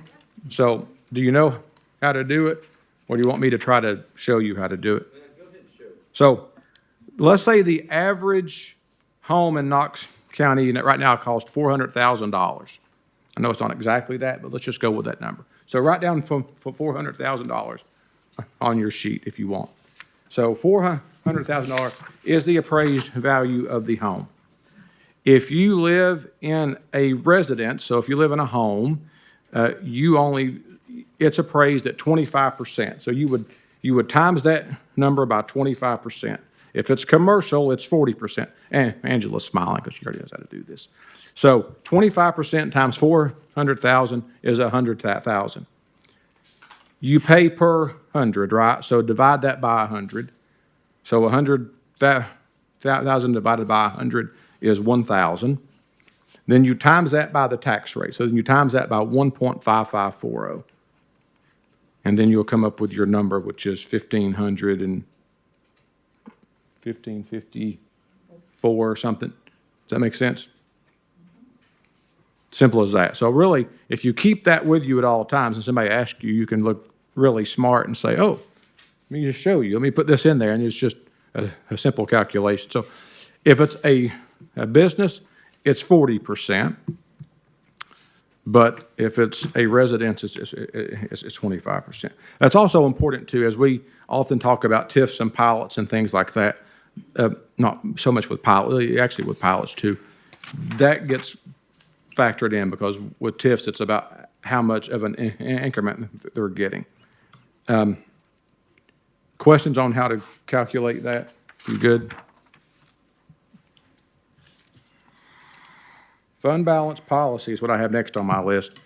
So do you know how to do it, or do you want me to try to show you how to do it? So let's say the average home in Knox County right now costs $400,000. I know it's not exactly that, but let's just go with that number. So write down for $400,000 on your sheet if you want. So $400,000 is the appraised value of the home. If you live in a residence, so if you live in a home, it's appraised at 25%. So you would times that number by 25%. If it's commercial, it's 40%. And Angela's smiling because she already knows how to do this. So 25% times 400,000 is 100,000. You pay per 100, right? So divide that by 100. So 100,000 divided by 100 is 1,000. Then you times that by the tax rate. So then you times that by 1.5540. And then you'll come up with your number, which is 1,554 or something. Does that make sense? Simple as that. So really, if you keep that with you at all times and somebody asks you, you can look really smart and say, oh, let me just show you. Let me put this in there. And it's just a simple calculation. So if it's a business, it's 40%. But if it's a residence, it's 25%. That's also important too, as we often talk about TIFs and pilots and things like that. Not so much with pilots, actually with pilots too. That gets factored in because with TIFs, it's about how much of an increment they're getting. Questions on how to calculate that? You good? Fund balance policy is what I have next on my list.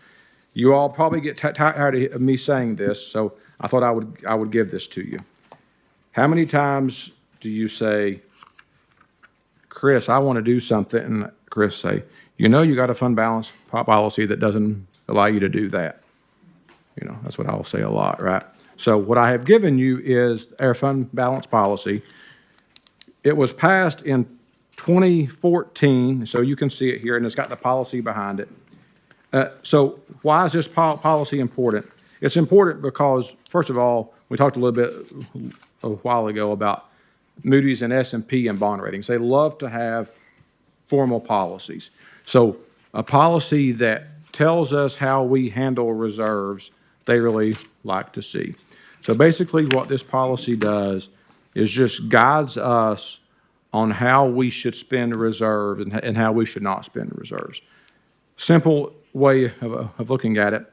You all probably get tired of me saying this, so I thought I would give this to you. How many times do you say, Chris, I want to do something, and Chris say, you know you got a fund balance policy that doesn't allow you to do that. You know, that's what I'll say a lot, right? So what I have given you is our fund balance policy. It was passed in 2014, so you can see it here, and it's got the policy behind it. So why is this policy important? It's important because, first of all, we talked a little bit a while ago about Moody's and S&P and bond ratings. They love to have formal policies. So a policy that tells us how we handle reserves, they really like to see. So basically what this policy does is just guides us on how we should spend reserves and how we should not spend reserves. Simple way of looking at it,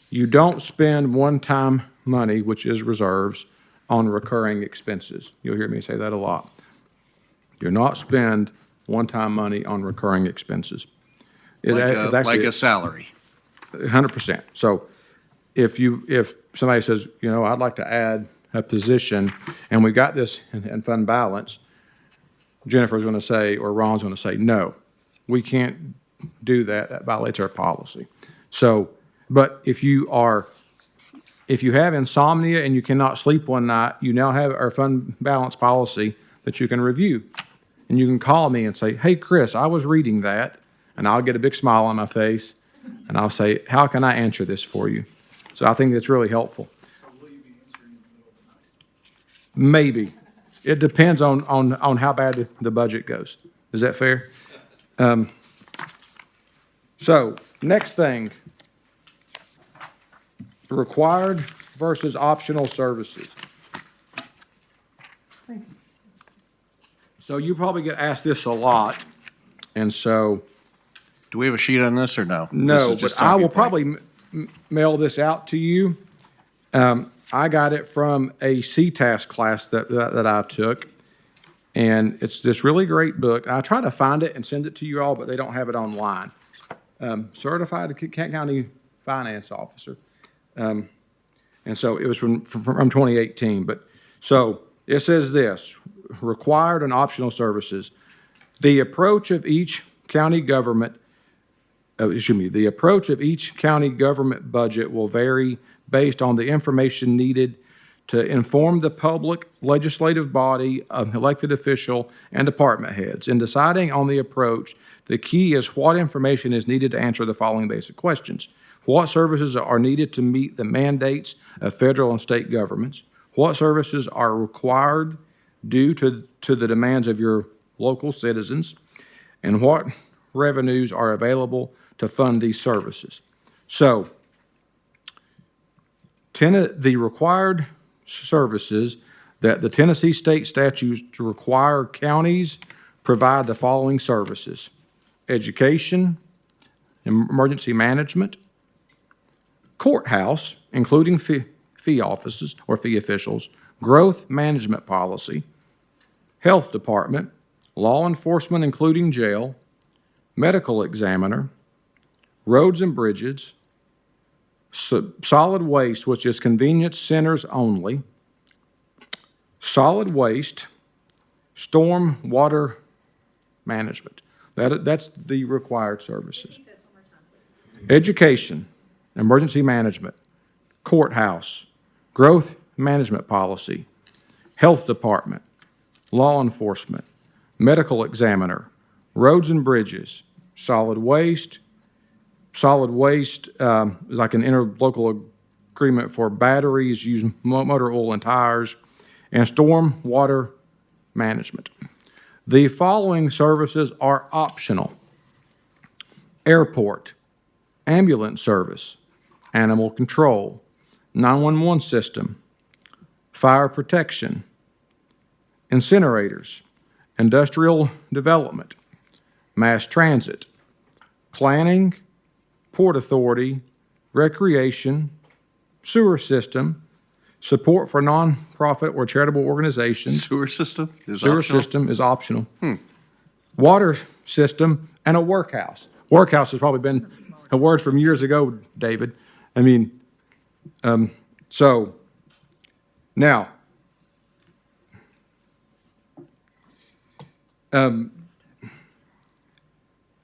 you don't spend one-time money, which is reserves, on recurring expenses. You'll hear me say that a lot. Do not spend one-time money on recurring expenses. Like a salary. 100%. So if somebody says, you know, I'd like to add a position, and we got this in fund balance, Jennifer's going to say, or Ron's going to say, no, we can't do that. That violates our policy. So, but if you have insomnia and you cannot sleep one night, you now have our fund balance policy that you can review. And you can call me and say, hey, Chris, I was reading that, and I'll get a big smile on my face, and I'll say, how can I answer this for you? So I think that's really helpful. Maybe. It depends on how bad the budget goes. Is that fair? So, next thing, required versus optional services. So you probably get asked this a lot, and so, Do we have a sheet on this or no? This no, is just but I will talking point. probably mail this out to you. I got it from a CTAS class that I took, and it's this really great book. I try to find it and send it to you all, but they don't have it online. Certified Kent County Finance Officer. And so it was from 2018, but, so it says this, required and optional services. The approach of each county government, the approach of each county government budget will vary based on the information needed to inform the public, legislative body, elected official, and department heads. In deciding on the approach, the key is what information is needed to answer the following basic questions. What services are needed to meet the mandates of federal and state governments? What services are required due to the demands of your local citizens? And what revenues are available to fund these services? So, the required services that the Tennessee state statutes require counties provide the following services: education, emergency management, courthouse, including fee offices or fee officials, growth management policy, health department, law enforcement, including jail, medical examiner, roads and bridges, solid waste, which is convenience centers only, solid waste, storm water management. That's the required services. Education, emergency management, courthouse, growth management policy, health department, law enforcement, medical examiner, roads and bridges, solid waste, like an interlocal agreement for batteries, use motor oil and tires, and storm water management. The following services are optional: airport, ambulance service, animal control, 911 system, fire protection, incinerators, industrial development, mass transit, planning, Port Authority, recreation, sewer system, support for nonprofit or charitable organizations. Sewer system is Sewer optional? system is optional. Water system, and a workhouse. Workhouse has probably been a word from years ago, David. I mean, so, now,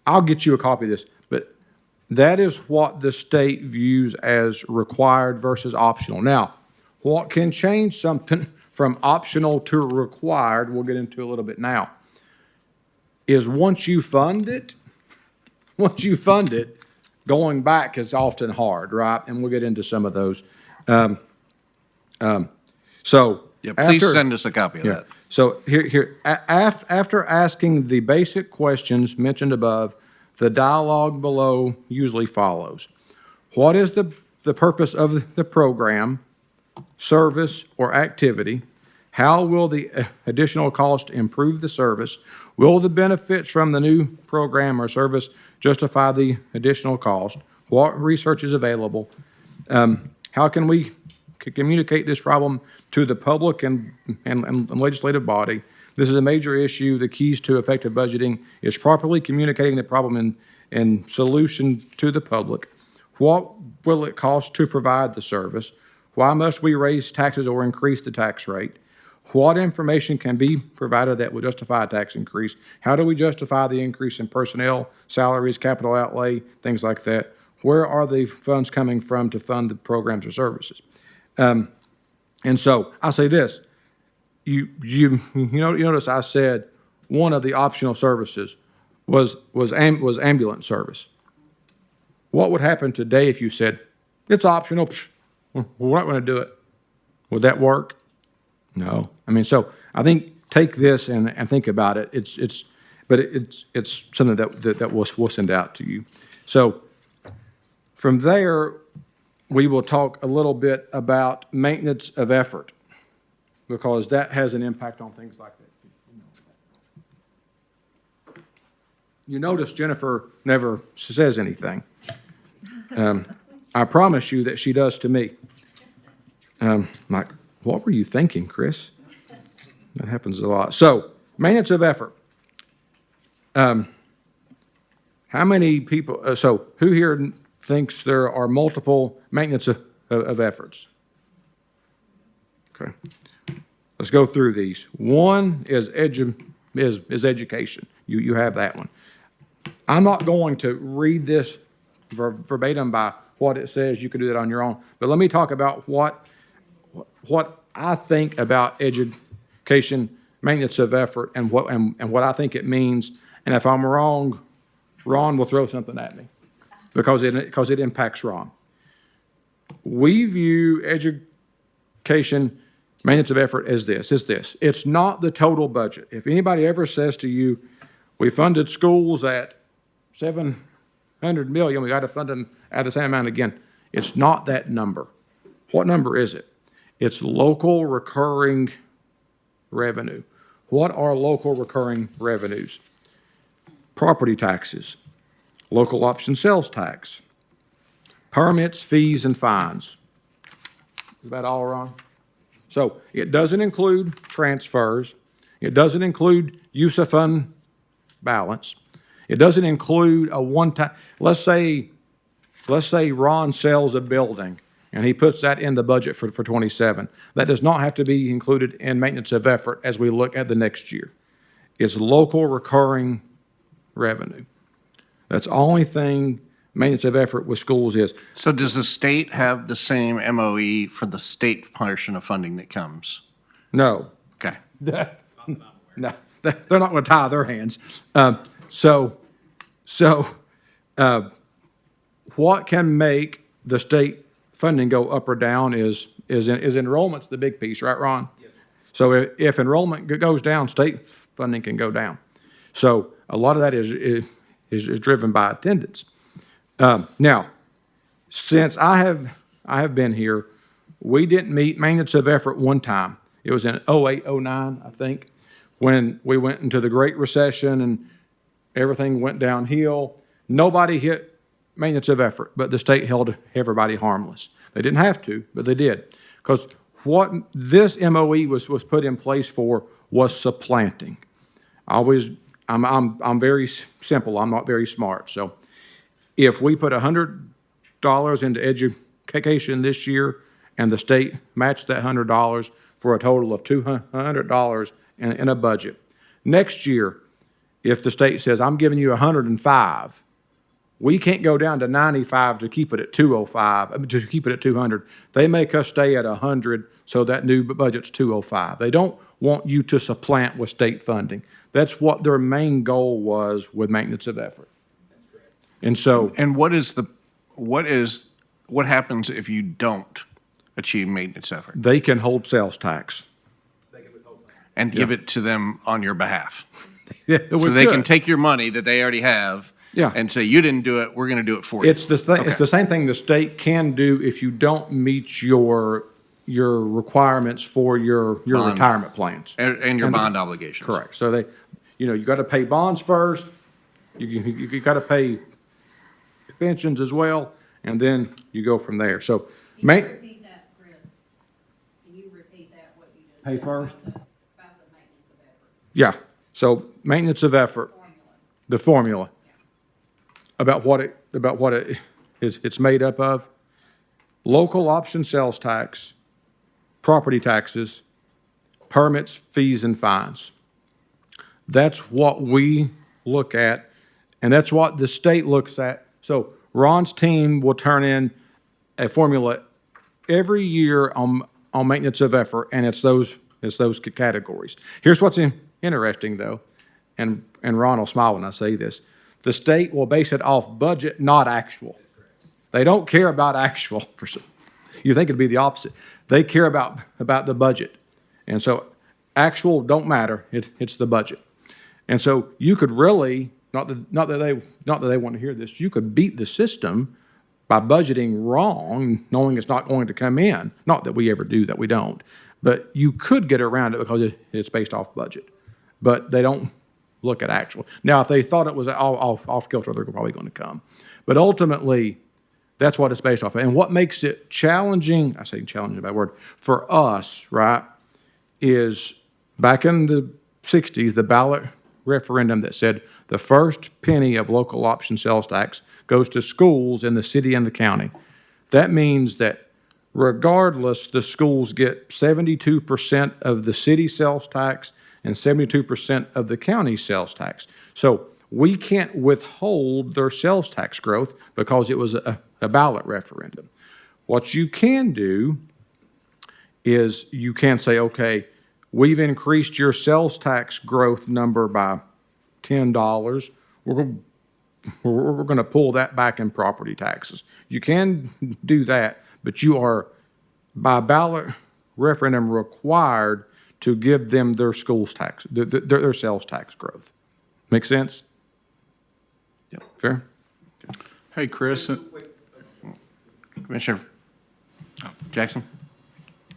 I'll get you a copy of this, but that is what the state views as required versus optional. Now, what can change something from optional to required, we'll get into a little bit now, is once you fund it, going back is often hard, right? And we'll get into some of those. So. Yeah, please after- send us a copy of that. So after asking the basic questions mentioned above, the dialogue below usually follows. What is the purpose of the program, service, or activity? How will the additional cost improve the service? Will the benefits from the new program or service justify the additional cost? What research is available? How can we communicate this problem to the public and legislative body? This is a major issue. The keys to effective budgeting is properly communicating the problem and solution to the public. What will it cost to provide the service? Why must we raise taxes or increase the tax rate? what information can be provided that will justify a tax increase? How do we justify the increase in personnel, salaries, capital outlay, things like that? Where are the funds coming from to fund the programs or services? And so I'll say this, you notice I said one of the optional services was ambulance service. What would happen today if you said, it's optional, we're not going to do it? Would that work? No. I mean, so I think take this and think about it. It's something that we'll send out to you. So from there, we will talk a little bit about maintenance of effort, because that has an impact on things like that. You notice Jennifer never says anything. I promise you that she does to me. Like, what were you thinking, Chris? That happens a lot. So, maintenance of effort. How many people, so who here thinks there are multiple maintenance of efforts? Okay. Let's go through these. One is education. You have that one. I'm not going to read this verbatim by what it says. You can do that on your own. But let me talk about what I think about education, maintenance of effort, and what I think it means. And if I'm wrong, Ron will throw something at me because it impacts Ron. We view education, maintenance of effort as this. It's not the total budget. If anybody ever says to you, we funded schools at $700 million, we got to fund them at the same amount again, it's not that number. What number is it? It's local recurring revenue. What are local recurring revenues? Property taxes, local option sales tax, permits, fees, and fines. Is that all, Ron? So it doesn't include transfers. It doesn't include use of fund balance. It doesn't include a one-time, let's say Ron sells a building and he puts that in the budget for 27. That does not have to be included in maintenance of effort as we look at the next year. It's local recurring revenue. That's the only thing maintenance of effort with schools is. So does the state have the same MOE for the state portion of funding that comes? No. Okay. No, they're not going to tie their hands. What can make the state funding go up or down is enrollment's the big piece, right, Ron? Yes. So if enrollment goes down, state funding can go down. So a lot of that is driven by attendance. Now, since I have been here, we didn't meet maintenance of effort one time. It was in 08, 09, I think, when we went into the Great Recession and everything went downhill. Nobody hit maintenance of effort, but the state held everybody harmless. They didn't have to, but they did. Because what this MOE was put in place for was supplanting. I'm very simple. I'm not very smart. So if we put $100 into education this year and the state matched that $100 for a total of $200 in a budget, next year, if the state says, I'm giving you 105, we can't go down to 95 to keep it at 205, to keep it at 200. They make us stay at 100, so that new budget's 205. They don't want you to supplant with state funding. That's what their main goal was with maintenance of effort. That's correct. And so. And what happens if you don't achieve maintenance effort? They can hold sales tax. And give it to them on your behalf. Yeah, so they can take your money that they already have. Yeah. And say, you didn't do it, we're going to do it for you. It's the same thing the state can do if you don't meet your requirements for your retirement plans. And your bond obligations. Correct. So you got to pay bonds first, you got to pay pensions as well, and then you go from there. So Can you repeat that, Chris? Can you repeat that, what you just Pay said? first? About the maintenance of effort. Yeah, so maintenance of effort, the formula, about what it's made up of. Local option sales tax, property taxes, permits, fees, and fines. That's what we look at, and that's what the state looks at. So Ron's team will turn in a formula every year on maintenance of effort, and it's those categories. Here's what's interesting, though, and Ron will smile when I say this. The state will base it off budget, not actual. They don't care about actual. You think it'd be the opposite. They care about the budget. And so actual don't matter. It's the budget. And so you could really, not that they want to hear this, you could beat the system by budgeting wrong, knowing it's not going to come in. Not that we ever do that, we don't. But you could get around it because it's based off budget. But they don't look at actual. Now, if they thought it was off kilter, they're probably going to come. But ultimately, that's what it's based off of. And what makes it challenging, I say challenging, bad word, for us, right, is back in the 60s, the ballot referendum that said the first penny of local option sales tax goes to schools in the city and the county. That means that regardless, the schools get 72% of the city sales tax and 72% of the county sales tax. So we can't withhold their sales tax growth because it was a ballot referendum. What you can do is you can say, okay, we've increased your sales tax growth number by $10. We're going to pull that back in property taxes. You can do that, but you are, by ballot referendum, required to give them their schools tax, their sales tax growth. Make sense? Yeah. Fair? Hey, Chris, Commissioner Jackson?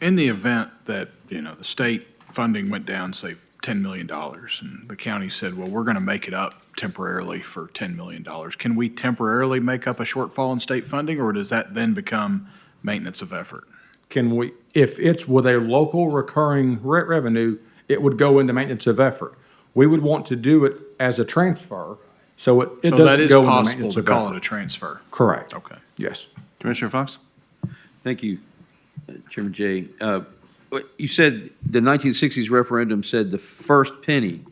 in the event that, the state funding went down, say, $10 million, and the county said, well, we're going to make it up temporarily for $10 million, can we temporarily make up a shortfall in state funding, or does that then become maintenance of effort? Can we, if it's with a local recurring revenue, it would go into maintenance of effort. We would want to do it as a transfer, so it So that doesn't is go into possible maintenance to of call it effort. a transfer? Correct. Okay. Yes. Commissioner Fox? Thank you, Chairman Jay. You said the 1960s referendum said the first penny.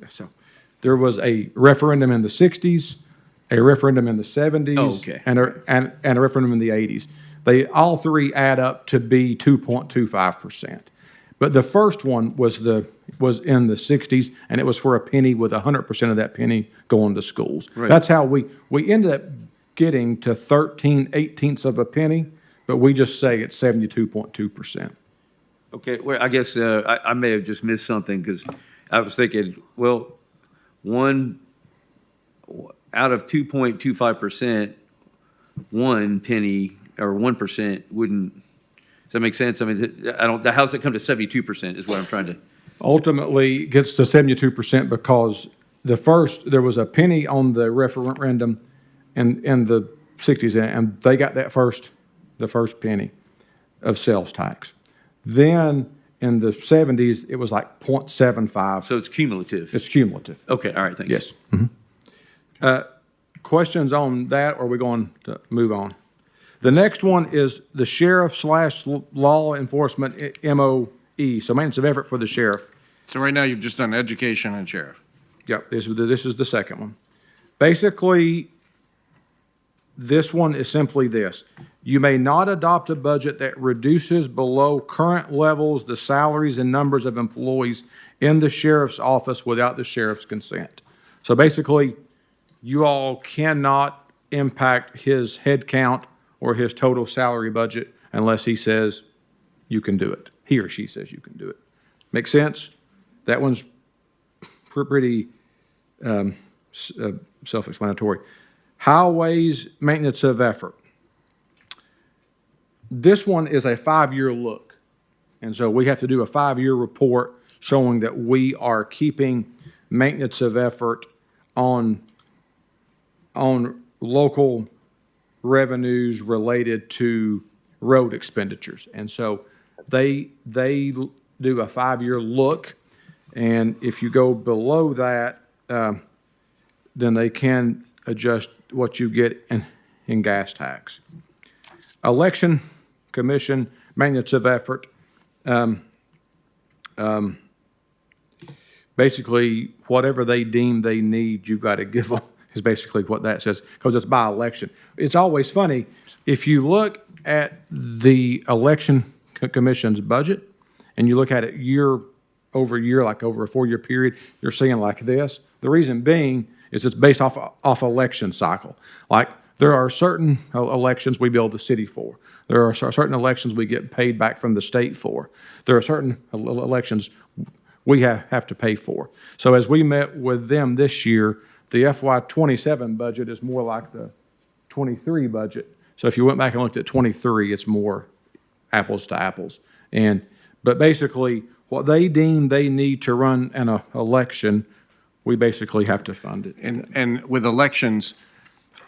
Yes. So there was a referendum in the 60s, a referendum in the 70s. Oh, okay. And a referendum in the 80s. They all three add up to be 2.25%. But the first one was in the 60s, and it was for a penny with 100% of that penny going to schools. Right. That's how we ended up getting to 13/18ths of a penny, but we just say it's 72.2%. Okay, well, I guess I may have just missed something because I was thinking, well, one out of 2.25%, 1 penny or 1% wouldn't. Does that make sense? I mean, how's it come to 72% is what I'm trying to. Ultimately, it gets to 72% because there was a penny on the referendum in the 60s, and they got the first penny of sales tax. Then in the 70s, it was like 0.75. So it's cumulative. It's cumulative. Okay, all right, thanks. Yes. Mhm. Questions on that, or are we going to move on? The next one is the sheriff/law enforcement MOE, so maintenance of effort for the sheriff. So right now, you've just done education and sheriff. Yep, this is the second one. Basically, this one is simply this. You may not adopt a budget that reduces below current levels the salaries and numbers of employees in the sheriff's office without the sheriff's consent. So basically, you all cannot impact his head count or his total salary budget unless he says you can do it. He or she says you can do it. Make sense? That one's pretty self-explanatory. Highways maintenance of effort. This one is a 5-year look. And so we have to do a 5-year report showing that we are keeping maintenance of effort on local revenues related to road expenditures. And so they do a 5-year look, and if you go below that, then they can adjust what you get in gas tax. Election Commission maintenance of effort. basically, whatever they deem they need, you've got to give them, is basically what that says, because it's by election. It's always funny, if you look at the election commission's budget, and you look at it year over year, like over a 4-year period, you're seeing like this. The reason being is it's based off election cycle. Like, there are certain elections we build the city for. There are certain elections we get paid back from the state for. There are certain elections we have to pay for. So as we met with them this year, the FY '27 budget is more like the '23 budget. So if you went back and looked at '23, it's more apples to apples. But basically, what they deem they need to run an election, we basically have to fund it. And with elections,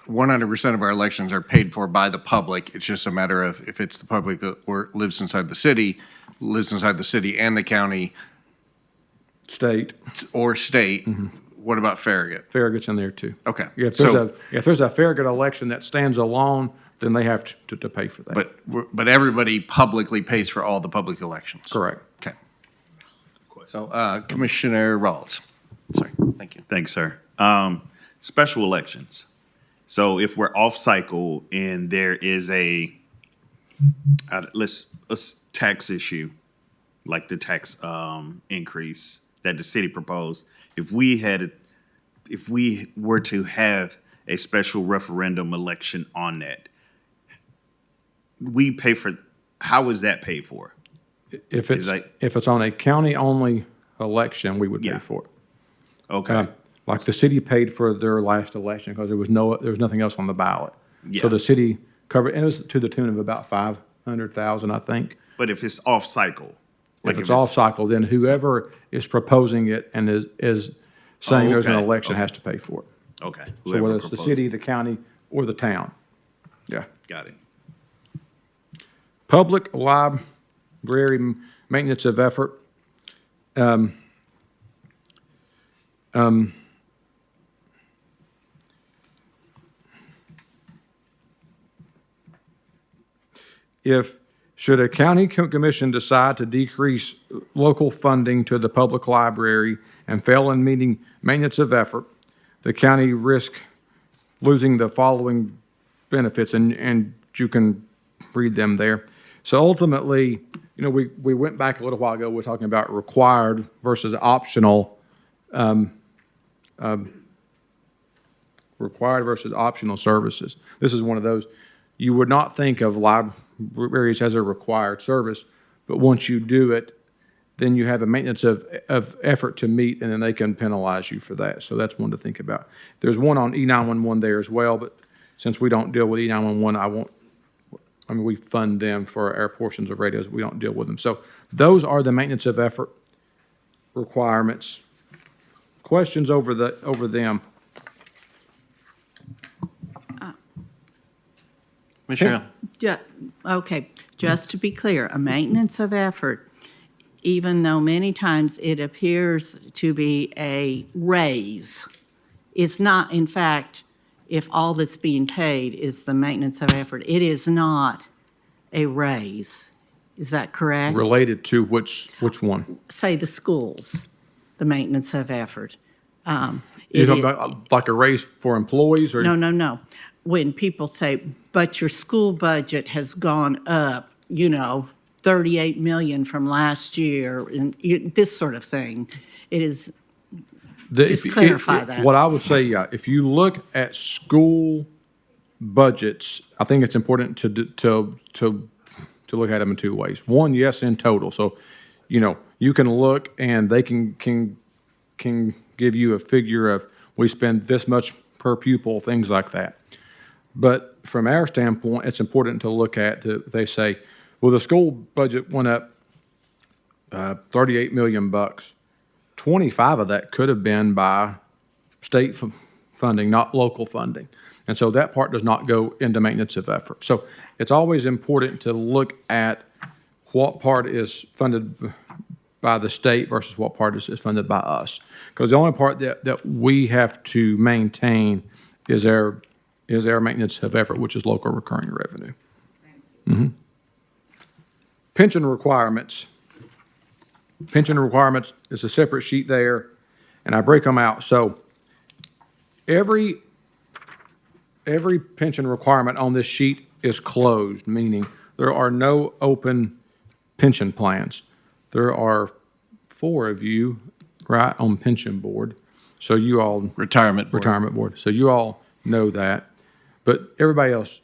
100% of our elections are paid for by the public. It's just a matter of if it's the public that lives inside the city and the county State, or state. What about Farragut? Farragut's in there too. Okay. Yeah, So- if there's a Farragut election that stands alone, then they have to pay for that. But everybody publicly pays for all the public elections? Correct. Okay. So, Commissioner Rawls. Sorry, thank you. Thanks, sir. Special elections. So if we're off cycle and there is a tax issue, like the tax increase that the city proposed, if we were to have a special referendum election on that, we pay for, how is that paid for? If Is that- if it's on a county-only election, we would pay Yeah. for it. Okay, Like the city paid for their last election because there was nothing else on the ballot. Yeah. So the city covered, and it was to the tune of about 500,000, I think. but if it's off cycle? like If it's off cycle, then whoever is proposing it and is saying there's an okay, election okay. has to pay for it. Okay. So whoever whether it's the proposed city, it. the county, or the town. Yeah. Got it. Public library maintenance of effort. Should a county commission decide to decrease local funding to the public library and fail in meeting maintenance of effort, the county risk losing the following benefits, and you can read them there. So ultimately, we went back a little while ago, we're talking about required versus optional, services. This is one of those, you would not think of libraries as a required service, but once you do it, then you have a maintenance of effort to meet, and then they can penalize you for that. So that's one to think about. There's one on E911 there as well, but since we don't deal with E911, we fund them for our portions of radios, we don't deal with them. So those are the maintenance of effort requirements. Questions over them? Commissioner, Okay, just to be clear, a maintenance of effort, even though many times it appears to be a raise, is not, in fact, if all that's being paid is the maintenance of effort, it is not a raise. Is that correct? Related to which one? Say the schools, the maintenance of effort. You It talking is- about like a raise for employees or? No. When people say, but your school budget has gone up, 38 million from last year, and this sort of thing, it is, just clarify that. What I would say, yeah, if you look at school budgets, I think it's important to look at them in two ways. One, yes, in total. So, you can look and they can give you a figure of, we spend this much per pupil, things like that. But from our standpoint, it's important to look at, they say, well, the school budget went up 38 million bucks. 25 of that could have been by state funding, not local funding. And so that part does not go into maintenance of effort. So it's always important to look at what part is funded by the state versus what part is funded by us. Because the only part that we have to maintain is our maintenance of effort, which is local recurring revenue. Pension requirements. pension requirements is a separate sheet there, and I break them out. So every pension requirement on this sheet is closed, meaning there are no open pension plans. There are 4 of you, right, on pension board. So you all. Retirement board. Retirement board. So you all know that. But everybody else,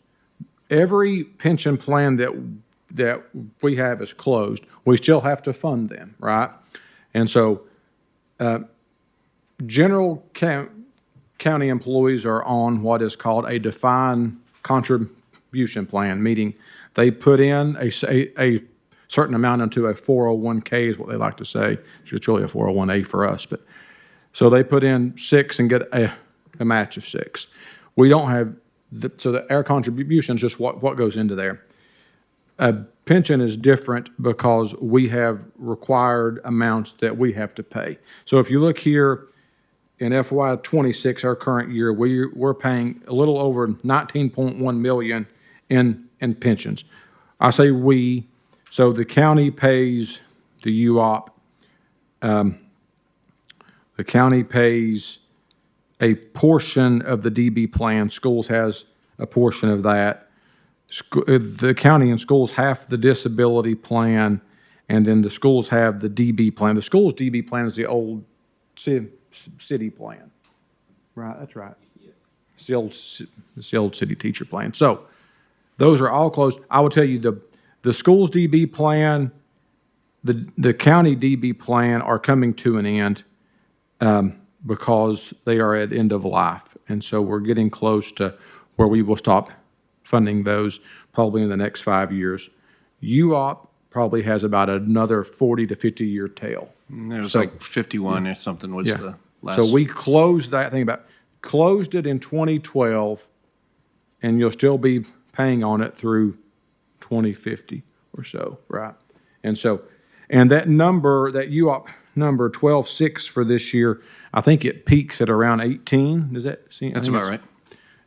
every pension plan that we have is closed. We still have to fund them, right? And so, general county employees are on what is called a defined contribution plan, meaning they put in a certain amount into a 401k is what they like to say. It's really a 401a for us, but so they put in 6 and get a match of 6. We don't have our contribution is just what goes into there. A pension is different because we have required amounts that we have to pay. So if you look here in FY '26, our current year, we're paying a little over 19.1 million in pensions. I say we, so the county pays the UOP. The county pays a portion of the DB plan. Schools has a portion of that. The county and schools have the disability plan, and then the schools have the DB plan. The school's DB plan is the old city plan. Right, that's right. It's the old city teacher plan. So those are all closed. I will tell you the school's DB plan, the county DB plan are coming to an end because they are at end of life. And so we're getting close to where we will stop funding those probably in the next 5 years. UOP probably has about another 40 to 50 year tail. It was like 51 or something was the last. So we closed that, closed it in 2012, and you'll still be paying on it through 2050 or so, right? And that number, that UOP number 12.6 for this year, I think it peaks at around 18. Does that seem? That's about right.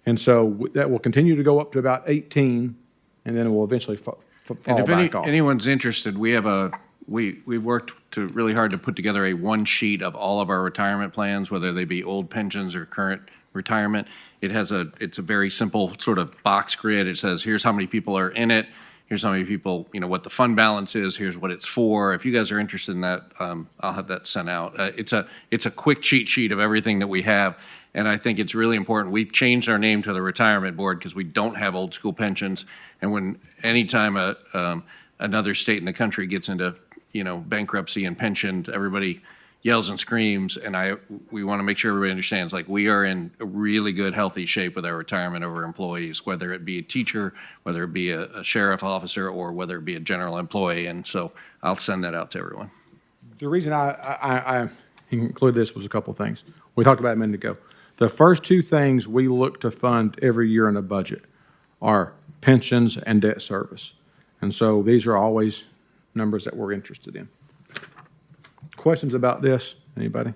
And so that will continue to go up to about 18, and then it will eventually fall back off. Anyone's interested, we've worked really hard to put together a one sheet of all of our retirement plans, whether they be old pensions or current retirement. It's a very simple sort of box grid. It says, here's how many people are in it. Here's how many people, what the fund balance is. Here's what it's for. If you guys are interested in that, I'll have that sent out. It's a quick cheat sheet of everything that we have. And I think it's really important. We've changed our name to the Retirement Board because we don't have old school pensions. And anytime another state in the country gets into, bankruptcy and pension, everybody yells and screams. And we want to make sure everybody understands, we are in a really good, healthy shape with our retirement of our employees, whether it be a teacher, whether it be a sheriff officer, or whether it be a general employee. And so I'll send that out to everyone. The reason I include this was a couple of things. We talked about it a minute ago. The first 2 things we look to fund every year in a budget are pensions and debt service. And so these are always numbers that we're interested in. Questions about this? Anybody?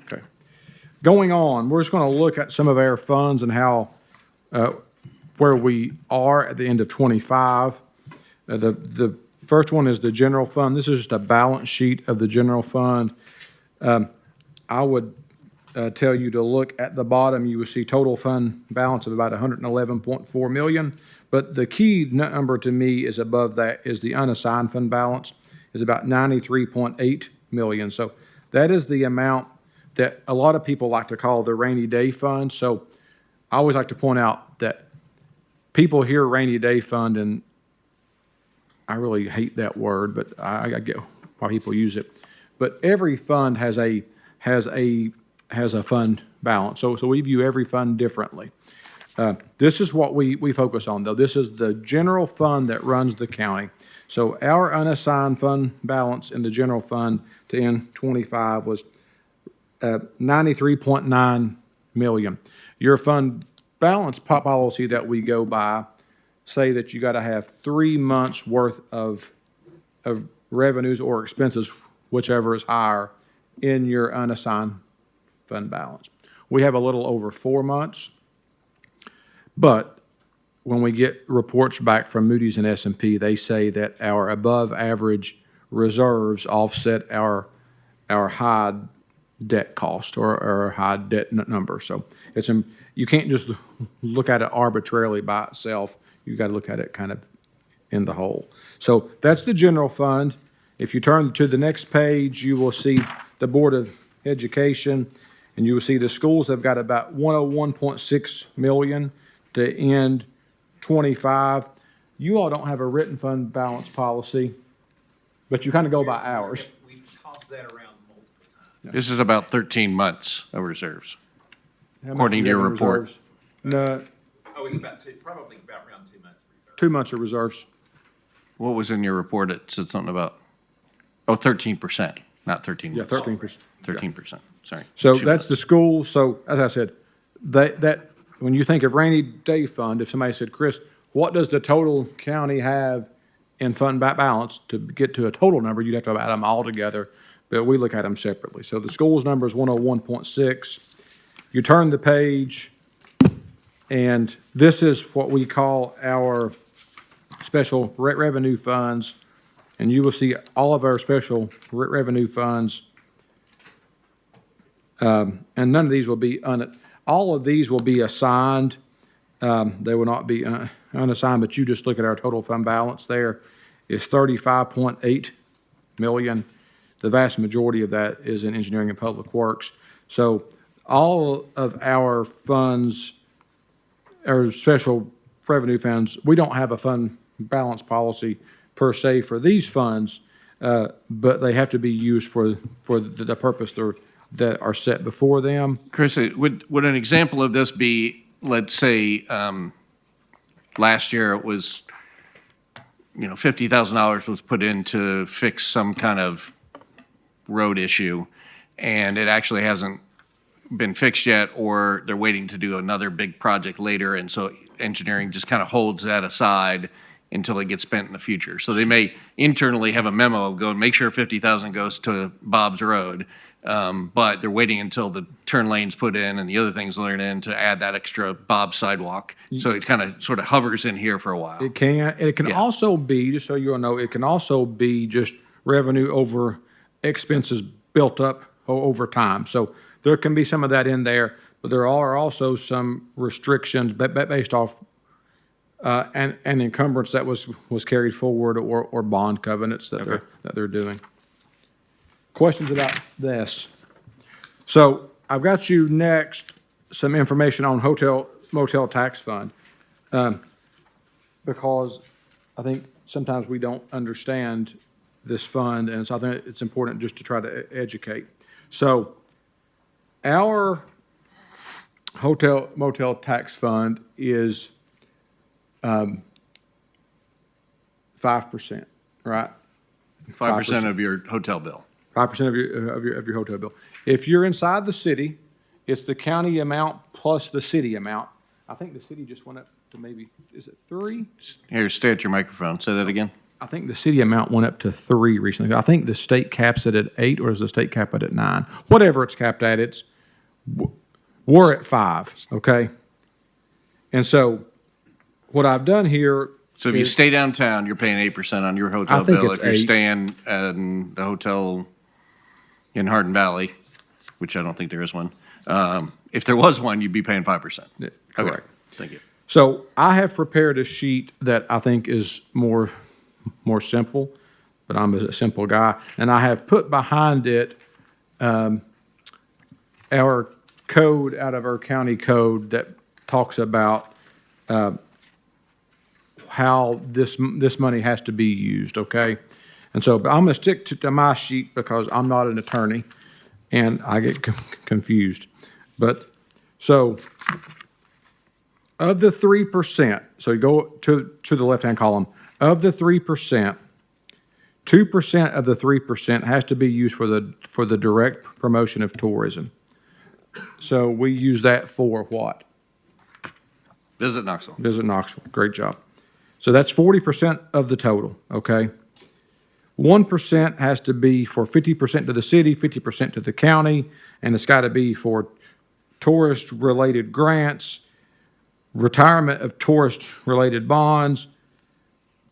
Okay. Going on, we're just going to look at some of our funds and how, where we are at the end of '25. The first one is the general fund. This is just a balance sheet of the general fund. I would tell you to look at the bottom. You will see total fund balance of about 111.4 million. But the key number to me is above that is the unassigned fund balance is about 93.8 million. So that is the amount that a lot of people like to call the rainy day fund. So I always like to point out that people hear rainy day fund, and I really hate that word, but I get why people use it. But every fund has a fund balance. So we view every fund differently. This is what we focus on, though. This is the general fund that runs the county. So our unassigned fund balance in the general fund to end '25 was 93.9 million. Your fund balance policy that we go by say that you got to have 3 months worth of revenues or expenses, whichever is higher, in your unassigned fund balance. We have a little over 4 months, but when we get reports back from Moody's and S&P, they say that our above average reserves offset our high debt cost or our high debt number. So you can't just look at it arbitrarily by itself. You got to look at it kind of in the whole. So that's the general fund. If you turn to the next page, you will see the Board of Education, and you will see the schools have got about 101.6 million to end 25. You all don't have a written fund balance policy, but you kind of go by hours. We've tossed that around multiple times. This is about 13 months of reserves. How much According do to you your have in report. reserves? No, Oh, it's probably about around 2 months of reserve. 2 months of reserves. What was in your report? It said something about, 13%, not 13 Yeah, months. 13%. 13%, sorry. So 2 that's the months. school. So as I said, that, when you think of rainy day fund, if somebody said, Chris, what does the total county have in fund balance to get to a total number, you'd have to add them all together, but we look at them separately. So the school's number is 101.6. You turn the page, and this is what we call our special revenue funds, and you will see all of our special revenue funds. And none of these will be, all of these will be assigned. They will not be unassigned, but you just look at our total fund balance there is 35.8 million. The vast majority of that is in engineering and public works. So all of our funds, our special revenue funds, we don't have a fund balance policy per se for these funds, but they have to be used for the purpose that are set before them. Chris, would an example of this be, let's say, last year it was, $50,000 was put in to fix some kind of road issue, and it actually hasn't been fixed yet, or they're waiting to do another big project later, and so engineering just kind of holds that aside until it gets spent in the future. So they may internally have a memo of going, make sure 50,000 goes to Bob's Road, but they're waiting until the turn lane's put in and the other things layered in to add that extra Bob sidewalk. So it kind of sort of hovers in here for a while. It can Yeah. also be, just so you all know, it can also be just revenue over expenses built up over time. So there can be some of that in there, but there are also some restrictions based off an encumbrance that was carried forward or bond covenants that they're doing. Questions about this? So I've got you next some information on hotel motel tax fund. Because I think sometimes we don't understand this fund, and so I think it's important just to try to educate. So our hotel motel tax fund is 5%, right? 5% of your hotel bill. 5% of your hotel bill. If you're inside the city, it's the county amount plus the city amount. I think the city just went up to maybe, is it 3? Here, stay at your microphone. Say that again. I think the city amount went up to 3 recently. I think the state caps it at 8, or is the state cap it at 9? Whatever it's capped at, we're at 5, okay? And so what I've done here. So if you is- stay downtown, you're paying 8% on your I hotel think bill. it's If you're 8. staying in the hotel in Hardin Valley, which I don't think there is one, if there was one, you'd be paying 5%. Yeah, Okay, correct. thank you. So I have prepared a sheet that I think is more simple, but I'm a simple guy. And I have put behind it our code out of our county code that talks about how this money has to be used, okay? And so, but I'm going to stick to my sheet because I'm not an attorney and I get confused. But, so, of the 3%, so you go to the left-hand column, of the 3%, 2% of the 3% has to be used for the direct promotion of tourism. So we use that for what? Visit Knoxville. Visit Knoxville, great job. So that's 40% of the total, okay? 1% has to be for 50% to the city, 50% to the county, and it's got to be for tourist-related grants, retirement of tourist-related bonds,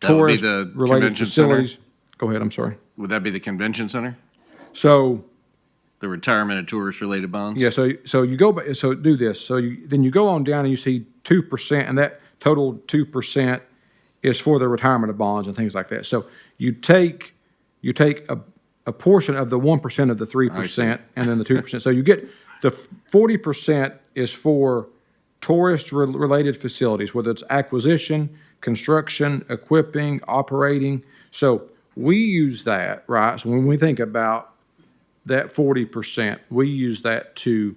That would be the tourist-related convention center? facilities. Go ahead, I'm sorry. Would that be the convention center? So, The retirement of tourist-related bonds? yeah, so you go, so do this. So then you go on down and you see 2%, and that total 2% is for the retirement of bonds and things like that. So you take a portion of the 1% of the 3% and then the 2%. So you get the 40% is for tourist-related facilities, whether it's acquisition, construction, equipping, operating. So we use that, right? So when we think about that 40%, we use that to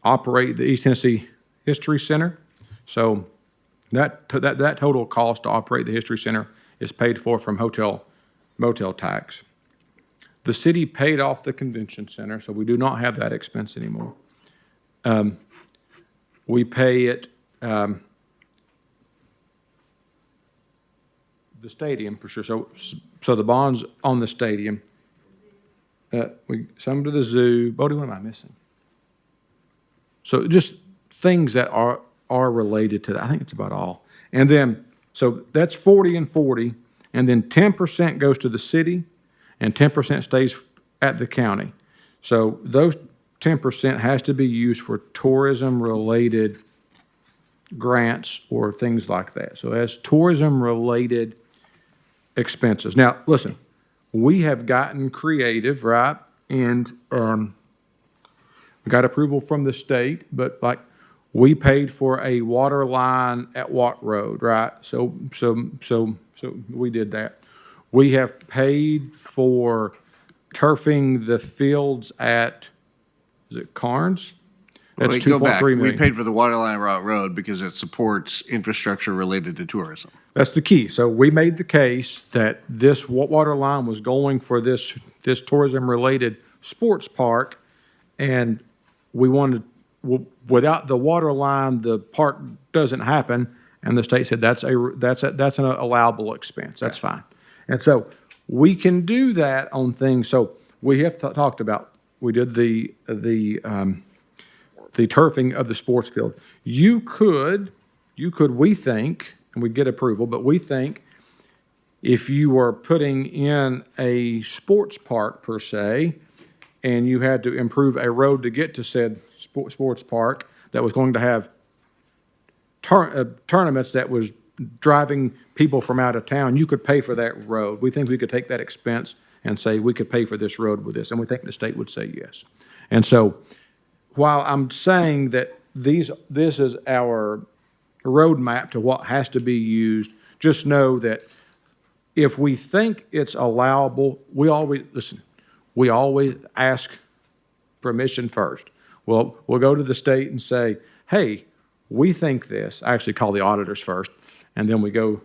operate the East Tennessee History Center. So that total cost to operate the History Center is paid for from hotel motel tax. The city paid off the convention center, so we do not have that expense anymore. We pay it, the stadium for sure. So the bonds on the stadium. Some to the zoo. Bodie, what am I missing? So just things that are related to that. I think it's about all. And then, so that's 40 and 40, and then 10% goes to the city, and 10% stays at the county. So those 10% has to be used for tourism-related grants or things like that. So that's tourism-related expenses. Now, listen, we have gotten creative, right? And we got approval from the state, but like we paid for a water line at Watt Road, right? So we did that. We have paid for turfing the fields at, is it Carnes? That's Wait, go back. $2.3 We million. paid for the Waterline Route Road because it supports infrastructure related to tourism. That's the key. So we made the case that this water line was going for this tourism-related sports park, and we wanted, without the water line, the park doesn't happen, and the state said that's an allowable expense. That's fine. And so we can do that on things. So we have talked about, we did the turfing of the sports field. You could, we think, and we get approval, but we think if you were putting in a sports park per se, and you had to improve a road to get to said sports park that was going to have tournaments that was driving people from out of town, you could pay for that road. We think we could take that expense and say we could pay for this road with this, and we think the state would say yes. And so while I'm saying that this is our roadmap to what has to be used, just know that if we think it's allowable, we always ask permission first. Well, we'll go to the state and say, hey, we think this. I actually call the auditors first, and then we go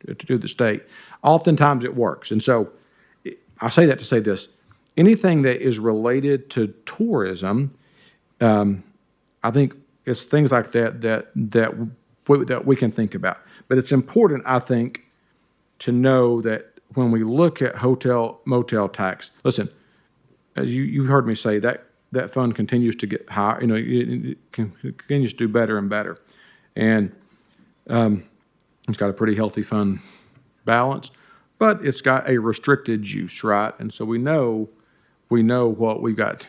to the state. Oftentimes it works. And so I say that to say this. Anything that is related to tourism, I think it's things like that we can think about. But it's important, I think, to know that when we look at hotel motel tax, listen, as you've heard me say, that fund continues to get higher. It continues to do better and better, and it's got a pretty healthy fund balance, but it's got a restricted use, right? And so we know what we've got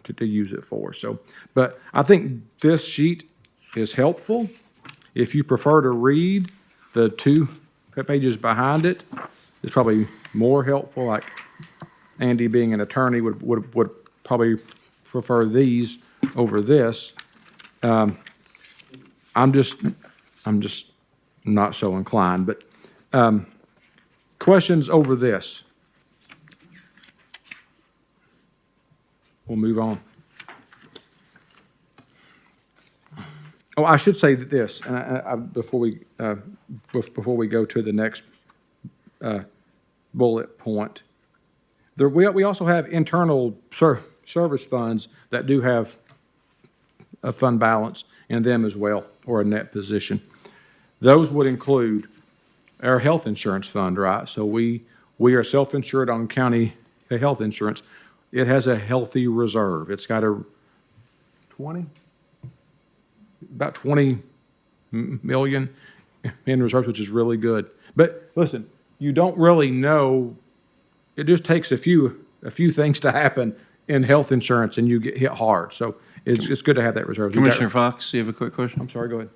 to use it for. So, but I think this sheet is helpful. If you prefer to read the 2 pages behind it, it's probably more helpful. Like Andy, being an attorney, would probably prefer these over this. I'm just not so inclined. But questions over this? We'll move on. Oh, I should say this, and before we go to the next bullet point. We also have internal service funds that do have a fund balance in them as well, or a net position. Those would include our health insurance fund, right? So we are self-insured on county health insurance. It has a healthy reserve. It's got about 20 million in reserves, which is really good. But listen, you don't really know it just takes a few things to happen in health insurance and you get hit hard. So it's good to have that reserve. Commissioner Fox, you have a quick question? I'm sorry, go ahead.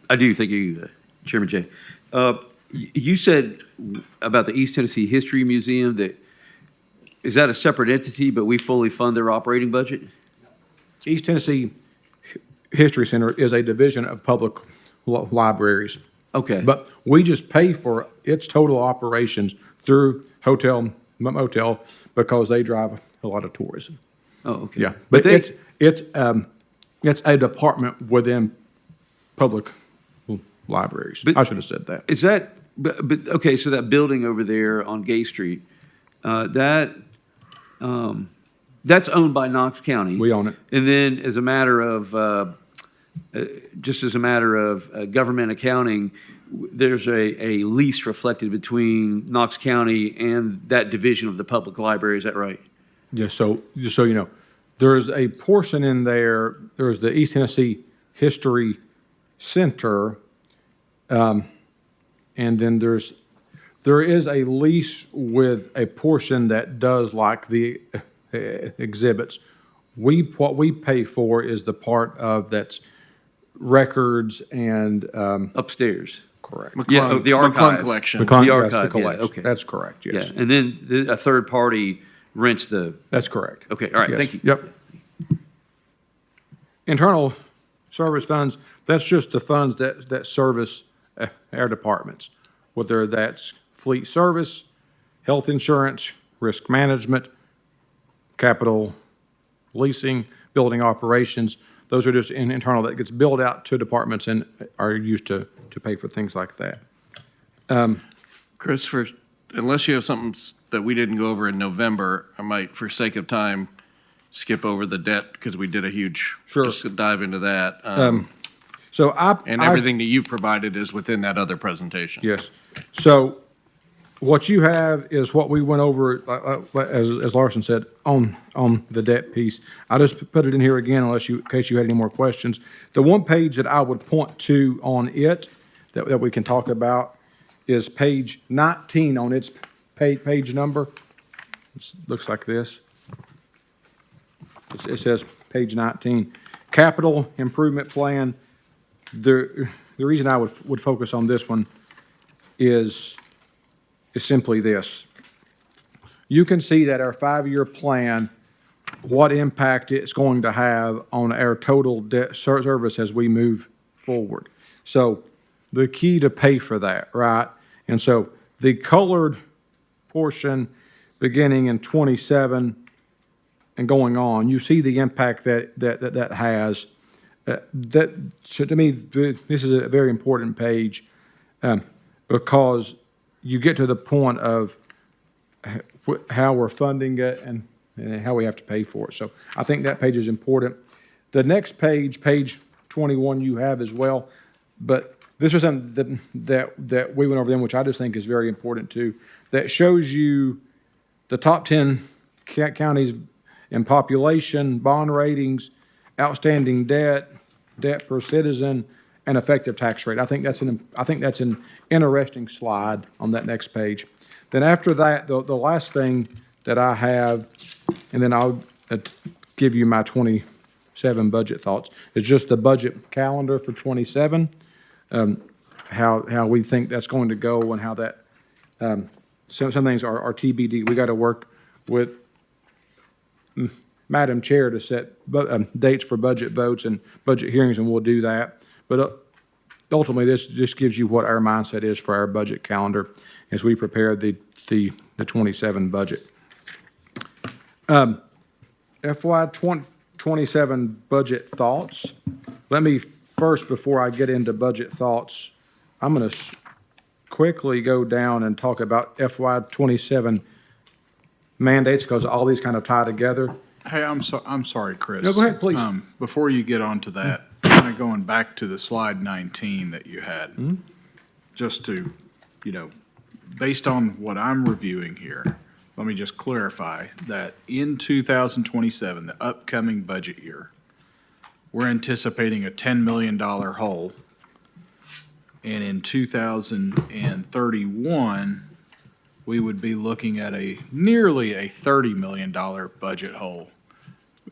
I do, thank you, Chairman Jay. You said about the East Tennessee History Museum is that a separate entity, but we fully fund their operating budget? East Tennessee History Center is a division of public libraries. Okay. But we just pay for its total operations through hotel, motel, because they drive a lot of tourism. Oh, okay. Yeah, but it's a department within public libraries. But- I should have said that. Is that, okay, so that building over there on Gay Street, that's owned by Knox County. We own it. And then as a matter of, just as a matter of government accounting, there's a lease reflected between Knox County and that division of the public library, is that right? Yeah, so, just so you know, there's a portion in there, there's the East Tennessee History Center, and then there is a lease with a portion that does like the exhibits. What we pay for is the part of that's records and, Upstairs. correct. Yeah, oh, the McClung archive. collection. The con- The yes, the archive, yeah, collection. okay. That's correct, Yeah, yes. and then a third party rents the, That's correct. okay, all right, Yes. thank you. Yep. Internal service funds, that's just the funds that service our departments, whether that's fleet service, health insurance, risk management, capital leasing, building operations. Those are just internal that gets billed out to departments and are used to pay for things like that. Chris, unless you have something that we didn't go over in November, I might, for sake of time, skip over the debt because we did a huge, Sure. just to dive into that. So And everything that you've provided is within that other presentation. Yes. So what you have is what we went over, as Larson said, on the debt piece. I just put it in here again in case you had any more questions. The one page that I would point to on it that we can talk about is page 19 on its page number. It looks like this. It says page 19, capital improvement plan. The reason I would focus on this one is simply this. You can see that our 5-year plan, what impact it's going to have on our total debt service as we move forward. So the key to pay for that, right? And so the colored portion beginning in 27 and going on, you see the impact that has. So to me, this is a very important page because you get to the point of how we're funding it and how we have to pay for it. So I think that page is important. The next page, page 21, you have as well, but this was something that we went over them, which I just think is very important too, that shows you the top 10 counties in population, bond ratings, outstanding debt per citizen, and effective tax rate. I think that's an interesting slide on that next page. Then after that, the last thing that I have, and then I'll give you my 27 budget thoughts, is just the budget calendar for 27, how we think that's going to go and how that, some things are TBD. We got to work with Madam Chair to set dates for budget votes and budget hearings, and we'll do that. But ultimately, this just gives you what our mindset is for our budget calendar as we prepare the 27 budget. FY 27 budget thoughts. Let me first, before I get into budget thoughts, I'm going to quickly go down and talk about FY 27 mandates because all these kind of tie together. Hey, I'm sorry, Chris. No, go ahead, please. Before you get on to that, kind of going back to the slide 19 that you had, just to, based on what I'm reviewing here, let me just clarify that in 2027, the upcoming budget year, we're anticipating a $10 million hole. And in 2031, we would be looking at nearly a $30 million budget hole.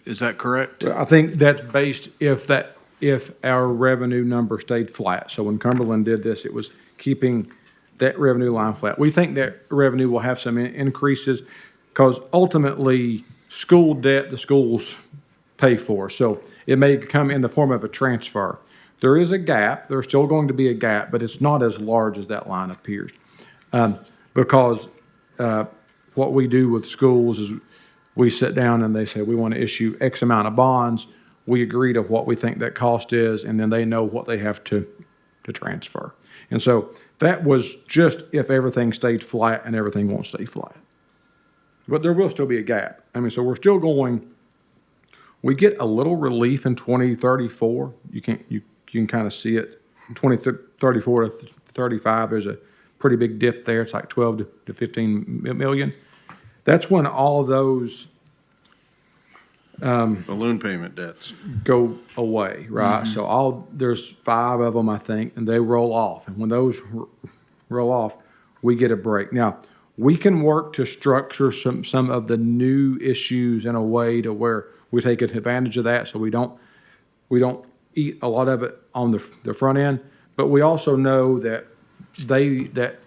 Is that correct? I think that's based if our revenue number stayed flat. So when Cumberland did this, it was keeping that revenue line flat. We think that revenue will have some increases because ultimately, school debt, the schools pay for. So it may come in the form of a transfer. There is a gap. There's still going to be a gap, but it's not as large as that line appears. Because what we do with schools is we sit down and they say, we want to issue X amount of bonds. We agree to what we think that cost is, and then they know what they have to transfer. And so that was just if everything stayed flat, and everything won't stay flat. But there will still be a gap. I mean, so we're still going, we get a little relief in 2034. You can kind of see it. 2034 to 35, there's a pretty big dip there. It's like 12 to 15 million. That's when all those Balloon payment debts. go away, right? So there's 5 of them, I think, and they roll off. And when those roll off, we get a break. Now, we can work to structure some of the new issues in a way to where we take advantage of that, so we don't eat a lot of it on the front end. But we also know that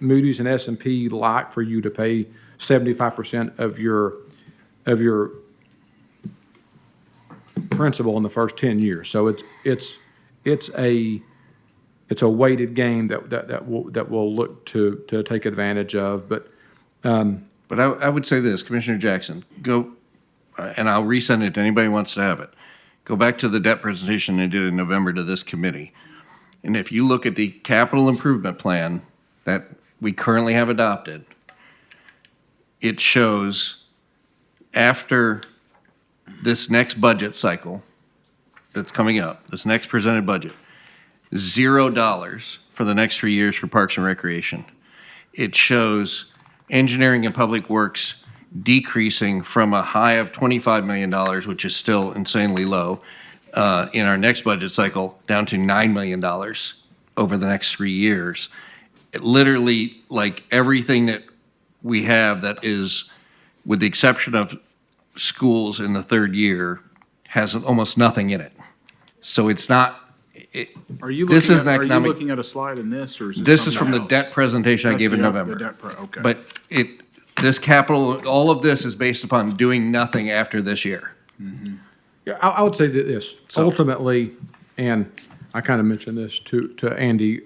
Moody's and S&P like for you to pay 75% of your principal in the first 10 years. So it's a weighted game that we'll look to take advantage of. But I would say this, Commissioner Jackson, go, and I'll resend it to anybody who wants to have it. Go back to the debt presentation I did in November to this committee. And if you look at the capital improvement plan that we currently have adopted, it shows after this next budget cycle that's coming up, this next presented budget, $0 for the next 3 years for Parks and Recreation. It shows engineering and public works decreasing from a high of $25 million, which is still insanely low, in our next budget cycle, down to $9 million over the next 3 years. It literally, like everything that we have that is, with the exception of schools in the third year, has almost nothing in it. So it's not, Are you this looking is an at, are you economic, looking at a slide in this, or is this is something from the debt else? presentation I That's gave in the November. debt okay. But this capital, all of this is based upon doing nothing after this year. yeah, I would say that this ultimately, and I kind of mentioned this to Andy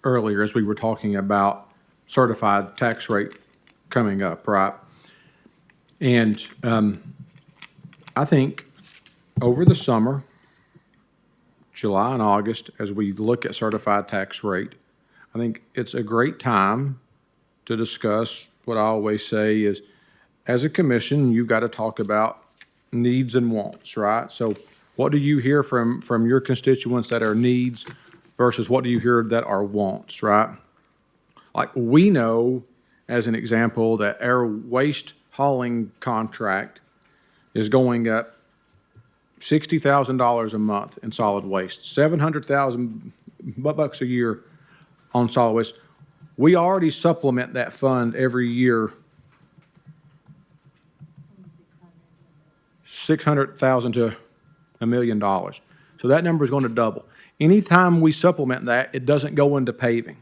earlier as we were talking about certified tax rate coming up, right? And I think over the summer, July and August, as we look at certified tax rate, I think it's a great time to discuss what I always say is, as a commission, you've got to talk about needs and wants, right? So what do you hear from your constituents that are needs versus what do you hear that are wants, right? Like, we know, as an example, that our waste hauling contract is going up $60,000 a month in solid waste, $700,000 a year on solid waste. We already supplement that fund every year, $600,000 to $1 million. So that number is going to double. Anytime we supplement that, it doesn't go into paving.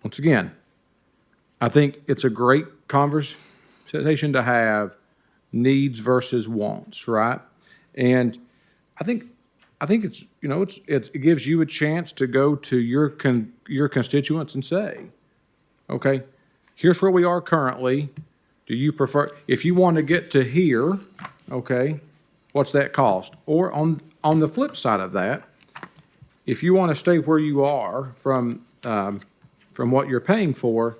Once again, I think it's a great conversation to have, needs versus wants, right? And I think it's, you know, it gives you a chance to go to your constituents and say, okay, here's where we are currently. Do you prefer, if you want to get to here, okay, what's that cost? Or on the flip side of that, if you want to stay where you are from what you're paying for,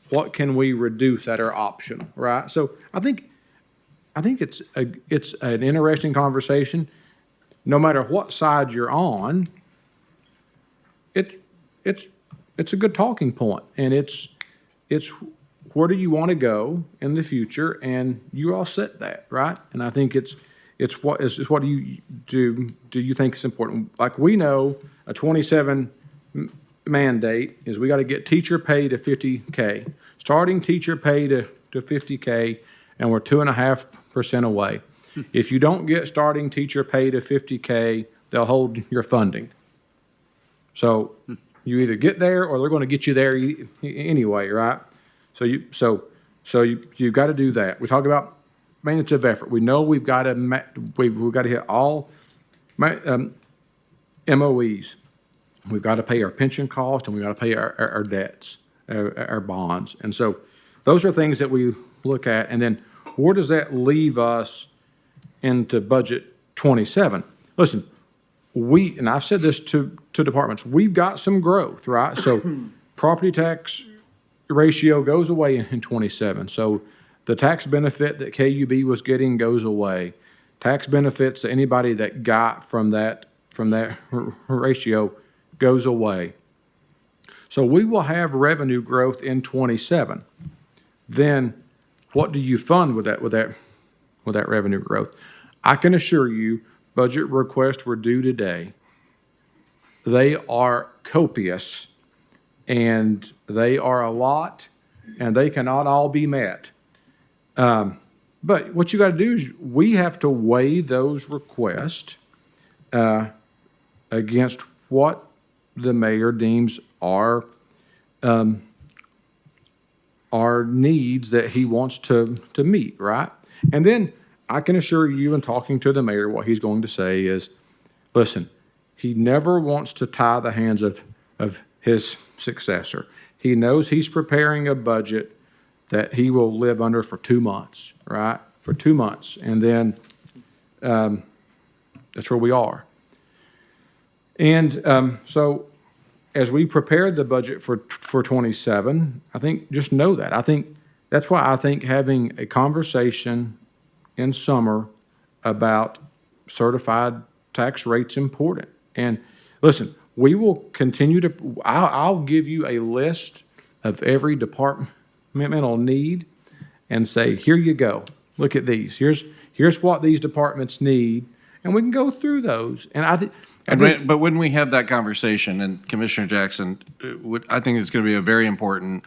what can we reduce that are optional, right? So I think it's an interesting conversation. No matter what side you're on, it's a good talking point, and it's where do you want to go in the future, and you all set that, right? And I think it's what do you think is important? Like, we know a 27 mandate is we got to get teacher pay to $50K. starting teacher pay to 50K, and we're 2.5% away. If you don't get starting teacher pay to 50K, they'll hold your funding. So you either get there or they're going to get you there anyway, right? So you got to do that. We talk about maintenance of effort. We know we've got to hit all MOEs. We've got to pay our pension cost, and we've got to pay our debts, our bonds. And so those are things that we look at. And then where does that leave us into budget 27? Listen, and I've said this to departments, we've got some growth, right? So property tax ratio goes away in 27. So the tax benefit that KUB was getting goes away. Tax benefits that anybody that got from that ratio goes away. So we will have revenue growth in 27. Then what do you fund with that revenue growth? I can assure you, budget requests were due today. They are copious, and they are a lot, and they cannot all be met. But what you got to do is we have to weigh those requests against what the mayor deems are needs that he wants to meet, right? And then I can assure you, in talking to the mayor, what he's going to say is, listen, he never wants to tie the hands of his successor. He knows he's preparing a budget that he will live under for 2 months, right? For 2 months. And then that's where we are. And so as we prepare the budget for 27, I think just know that. I think that's why I think having a conversation in summer about certified tax rates important. And listen, we will continue to, I'll give you a list of every departmental need and say, here you go. Look at these. Here's what these departments need. And we can go through those. And I think, But when we have that conversation, and Commissioner Jackson, I think it's going to be a very important,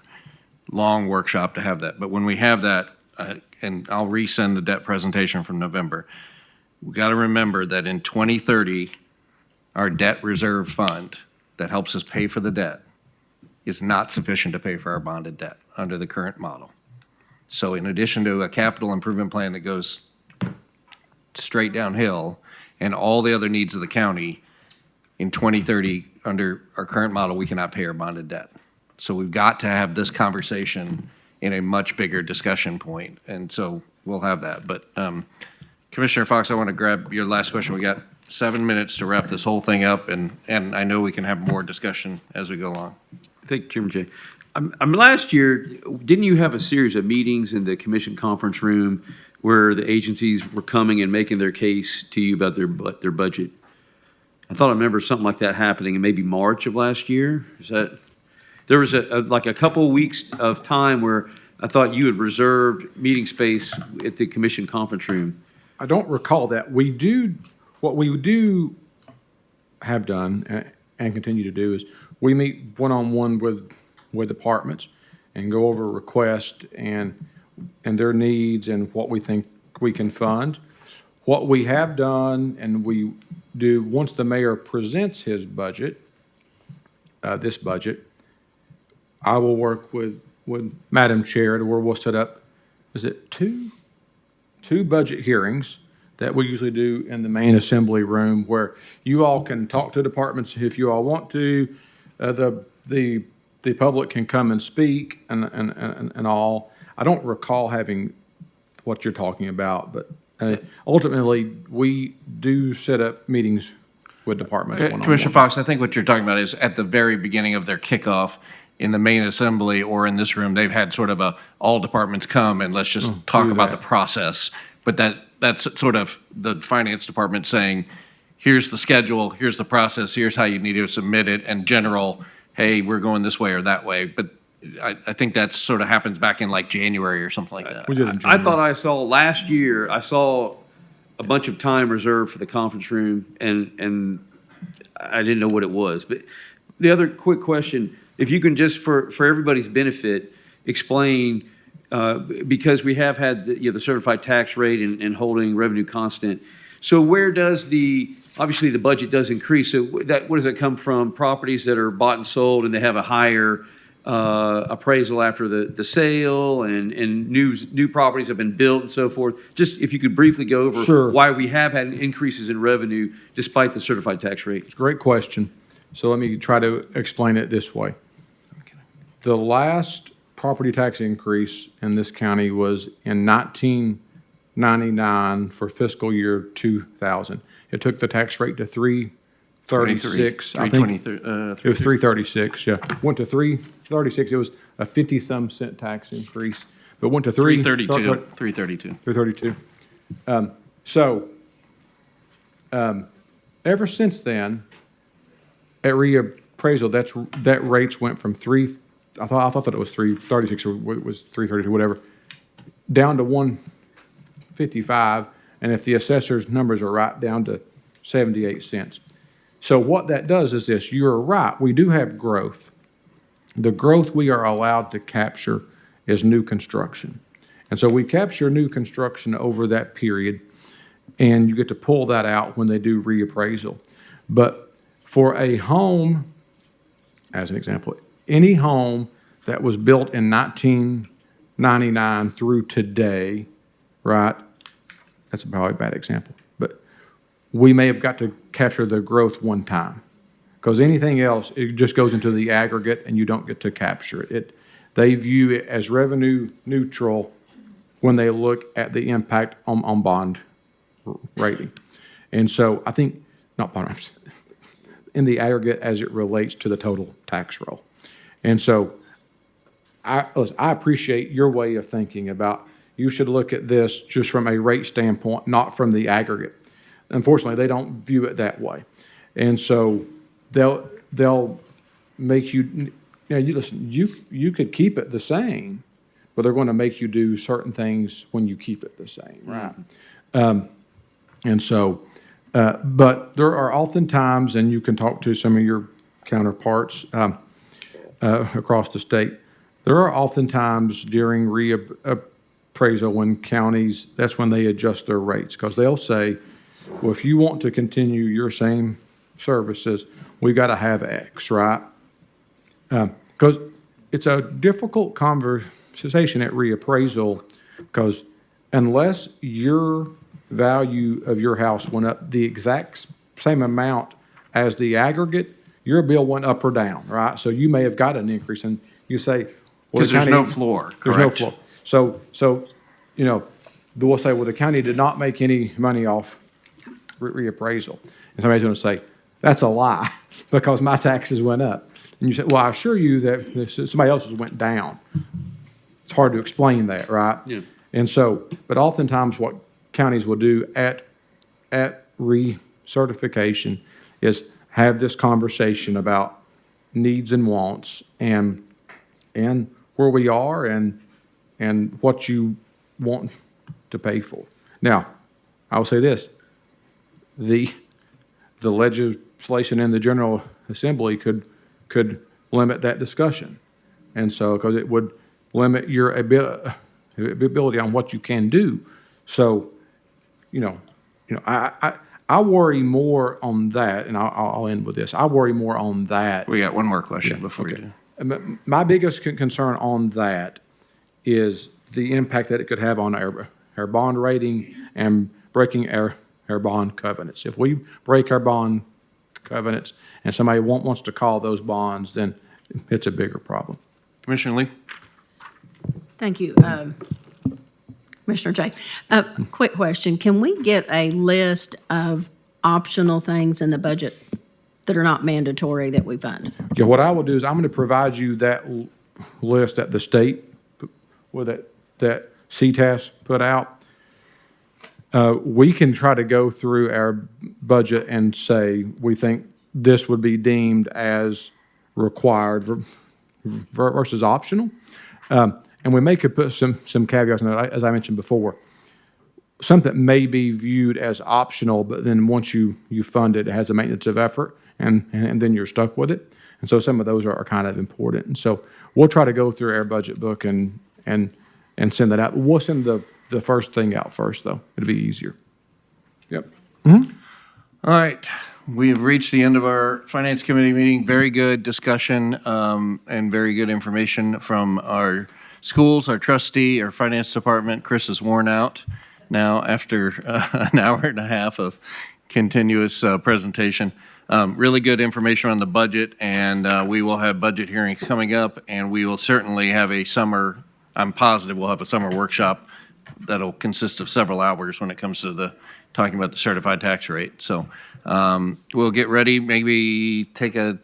long workshop to have that. But when we have that, and I'll resend the debt presentation from November, we got to remember that in 2030, our debt reserve fund that helps us pay for the debt is not sufficient to pay for our bonded debt under the current model. So in addition to a capital improvement plan that goes straight downhill and all the other needs of the county, in 2030, under our current model, we cannot pay our bonded debt. So we've got to have this conversation in a much bigger discussion point, and so we'll have that. But Commissioner Fox, I want to grab your last question. We got 7 minutes to wrap this whole thing up, and I know we can have more discussion as we go along. Thank you, Chairman Jay. Last year, didn't you have a series of meetings in the commission conference room where the agencies were coming and making their case to you about their budget? I thought I remember something like that happening in maybe March of last year. There was like a couple of weeks of time where I thought you had reserved meeting space at the commission conference room. I don't recall that. What we do have done and continue to do is we meet one-on-one with departments and go over requests and their needs and what we think we can fund. What we have done, and we do, once the mayor presents his budget, this budget, I will work with Madam Chair to where we'll set up, is it two budget hearings that we usually do in the main assembly room where you all can talk to departments if you all want to. The public can come and speak and all. I don't recall having what you're talking about, but ultimately we do set up meetings with departments one-on-one. Commissioner Fox, I think what you're talking about is at the very beginning of their kickoff in the main assembly or in this room, they've had sort of all departments come and let's just talk about the process. But that's sort of the finance department saying, here's the schedule, here's the process, here's how you need to submit it, and general, hey, we're going this way or that way. But I think that sort of happens back in like January or something like that. We did in I January. thought I saw last year, I saw a bunch of time reserved for the conference room, and I didn't know what it was. But the other quick question, if you can just, for everybody's benefit, explain, because we have had the certified tax rate and holding revenue constant. So where does obviously the budget does increase, so where does that come from? Properties that are bought and sold and they have a higher appraisal after the sale, and new properties have been built and so forth. Just if you could briefly go over Sure. why we have had increases in revenue despite the certified tax rate. Great question. So let me try to explain it this way. The last property tax increase in this county was in 1999 for fiscal year 2000. It took the tax rate to 336. I think it was 336. Yeah, went to 336. It was a 50-some cent tax increase, but went to 332. 332. Ever since then, at reappraisal, that rates went from I thought that it was 336 or it was 332, whatever, down to 155, and if the assessor's numbers are right, down to 78 cents. So what that does is this: you're right, we do have growth. The growth we are allowed to capture is new construction, and so we capture new construction over that period, and you get to pull that out when they do reappraisal. But for a home, as an example, any home that was built in 1999 through today, right? That's probably a bad example, but we may have got to capture the growth one time, because anything else, it just goes into the aggregate and you don't get to capture it. They view it as revenue neutral when they look at the impact on bond rating. And so I think, not bond rating, in the aggregate as it relates to the total tax roll. And so I appreciate your way of thinking about, you should look at this just from a rate standpoint, not from the aggregate. Unfortunately, they don't view it that way. And so they'll make you listen, you could keep it the same, but they're going to make you do certain things when you keep it the same, right? And so, but there are often times, and you can talk to some of your counterparts across the state, there are often times during reappraisal when counties, that's when they adjust their rates, because they'll say, well, if you want to continue your same services, we've got to have X, right? Because it's a difficult conversation at reappraisal, because unless your value of your house went up the exact same amount as the aggregate, your bill went up or down, right? So you may have got an increase, and you say, well, Because there's no floor, there's no correct? floor. So, we'll say, well, the county did not make any money off reappraisal. And somebody's going to say, that's a lie, because my taxes went up. And you say, well, I assure you that somebody else's went down. It's hard to explain that, right? Yeah. And so, but oftentimes what counties will do at recertification is have this conversation about needs and wants and where we are and what you want to pay for. Now, I'll say this: the legislation in the General Assembly could limit that discussion, and so because it would limit your ability on what you can do. So, I worry more on that, and I'll end with this. I worry more on that. We got one more question before you do. My biggest concern on that is the impact that it could have on our bond rating and breaking our bond covenants. If we break our bond covenants and somebody wants to call those bonds, then it's a bigger problem. Commissioner Lee? Thank you, Commissioner Jay. Quick question. Can we get a list of optional things in the budget that are not mandatory that we fund? Yeah, what I will do is I'm going to provide you that list that the state, that CTAS put out. We can try to go through our budget and say, we think this would be deemed as required versus optional. And we may could put some caveats in that, as I mentioned before. Something may be viewed as optional, but then once you fund it, it has a maintenance of effort, and then you're stuck with it. And so some of those are kind of important. And so we'll try to go through our budget book and send that out. We'll send the first thing out first, though. It'll be easier. Yep. All right, we have reached the end of our Finance Committee meeting. Very good discussion and very good information from our schools, our trustee, our finance department. Chris is worn out now after an hour and a half of continuous presentation. Really good information on the budget, and we will have budget hearings coming up, and we will certainly have a summer, I'm positive we'll have a summer workshop that'll consist of several hours when it comes to talking about the certified tax rate. So we'll get ready, maybe take a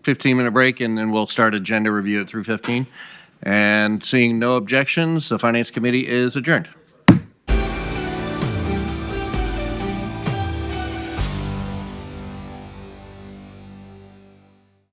15-minute break, and then we'll start agenda review at 3:15. And seeing no objections, the Finance Committee is adjourned.